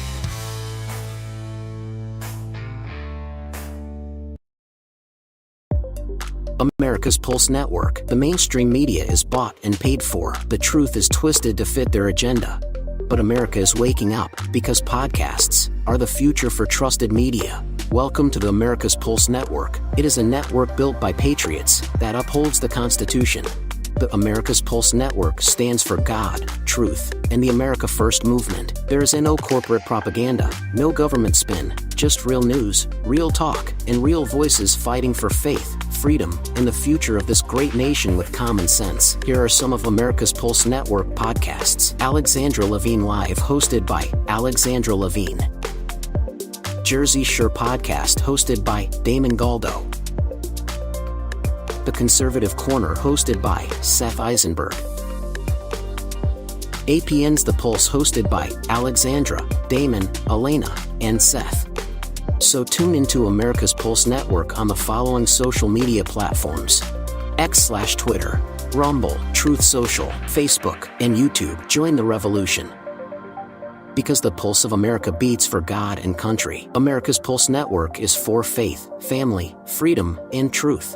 America's Pulse Network. The mainstream media is bought and paid for. The truth is twisted to fit their agenda. But America is waking up because podcasts are the future for trusted media. Welcome to the America's Pulse Network. It is a network built by patriots that upholds the Constitution. The America's Pulse Network stands for God, truth, and the America First movement. There is no corporate propaganda, no government spin, just real news, real talk, and real voices fighting for faith, freedom, and the future of this great nation with common sense. Here are some of America's Pulse Network podcasts. Alexandra Levine Live, hosted by Alexandra Levine. Jersey Shore Podcast, hosted by Damon Galdo. The Conservative Corner, hosted by Seth Eisenberg. APN's The Pulse, hosted by Alexandra, Damon, Elena, and Seth. So tune into America's Pulse Network on the following social media platforms: X/Twitter, Rumble, Truth Social, Facebook, and YouTube. Join the revolution. Because the pulse of America beats for God and country. America's Pulse Network is for faith, family, freedom, and truth.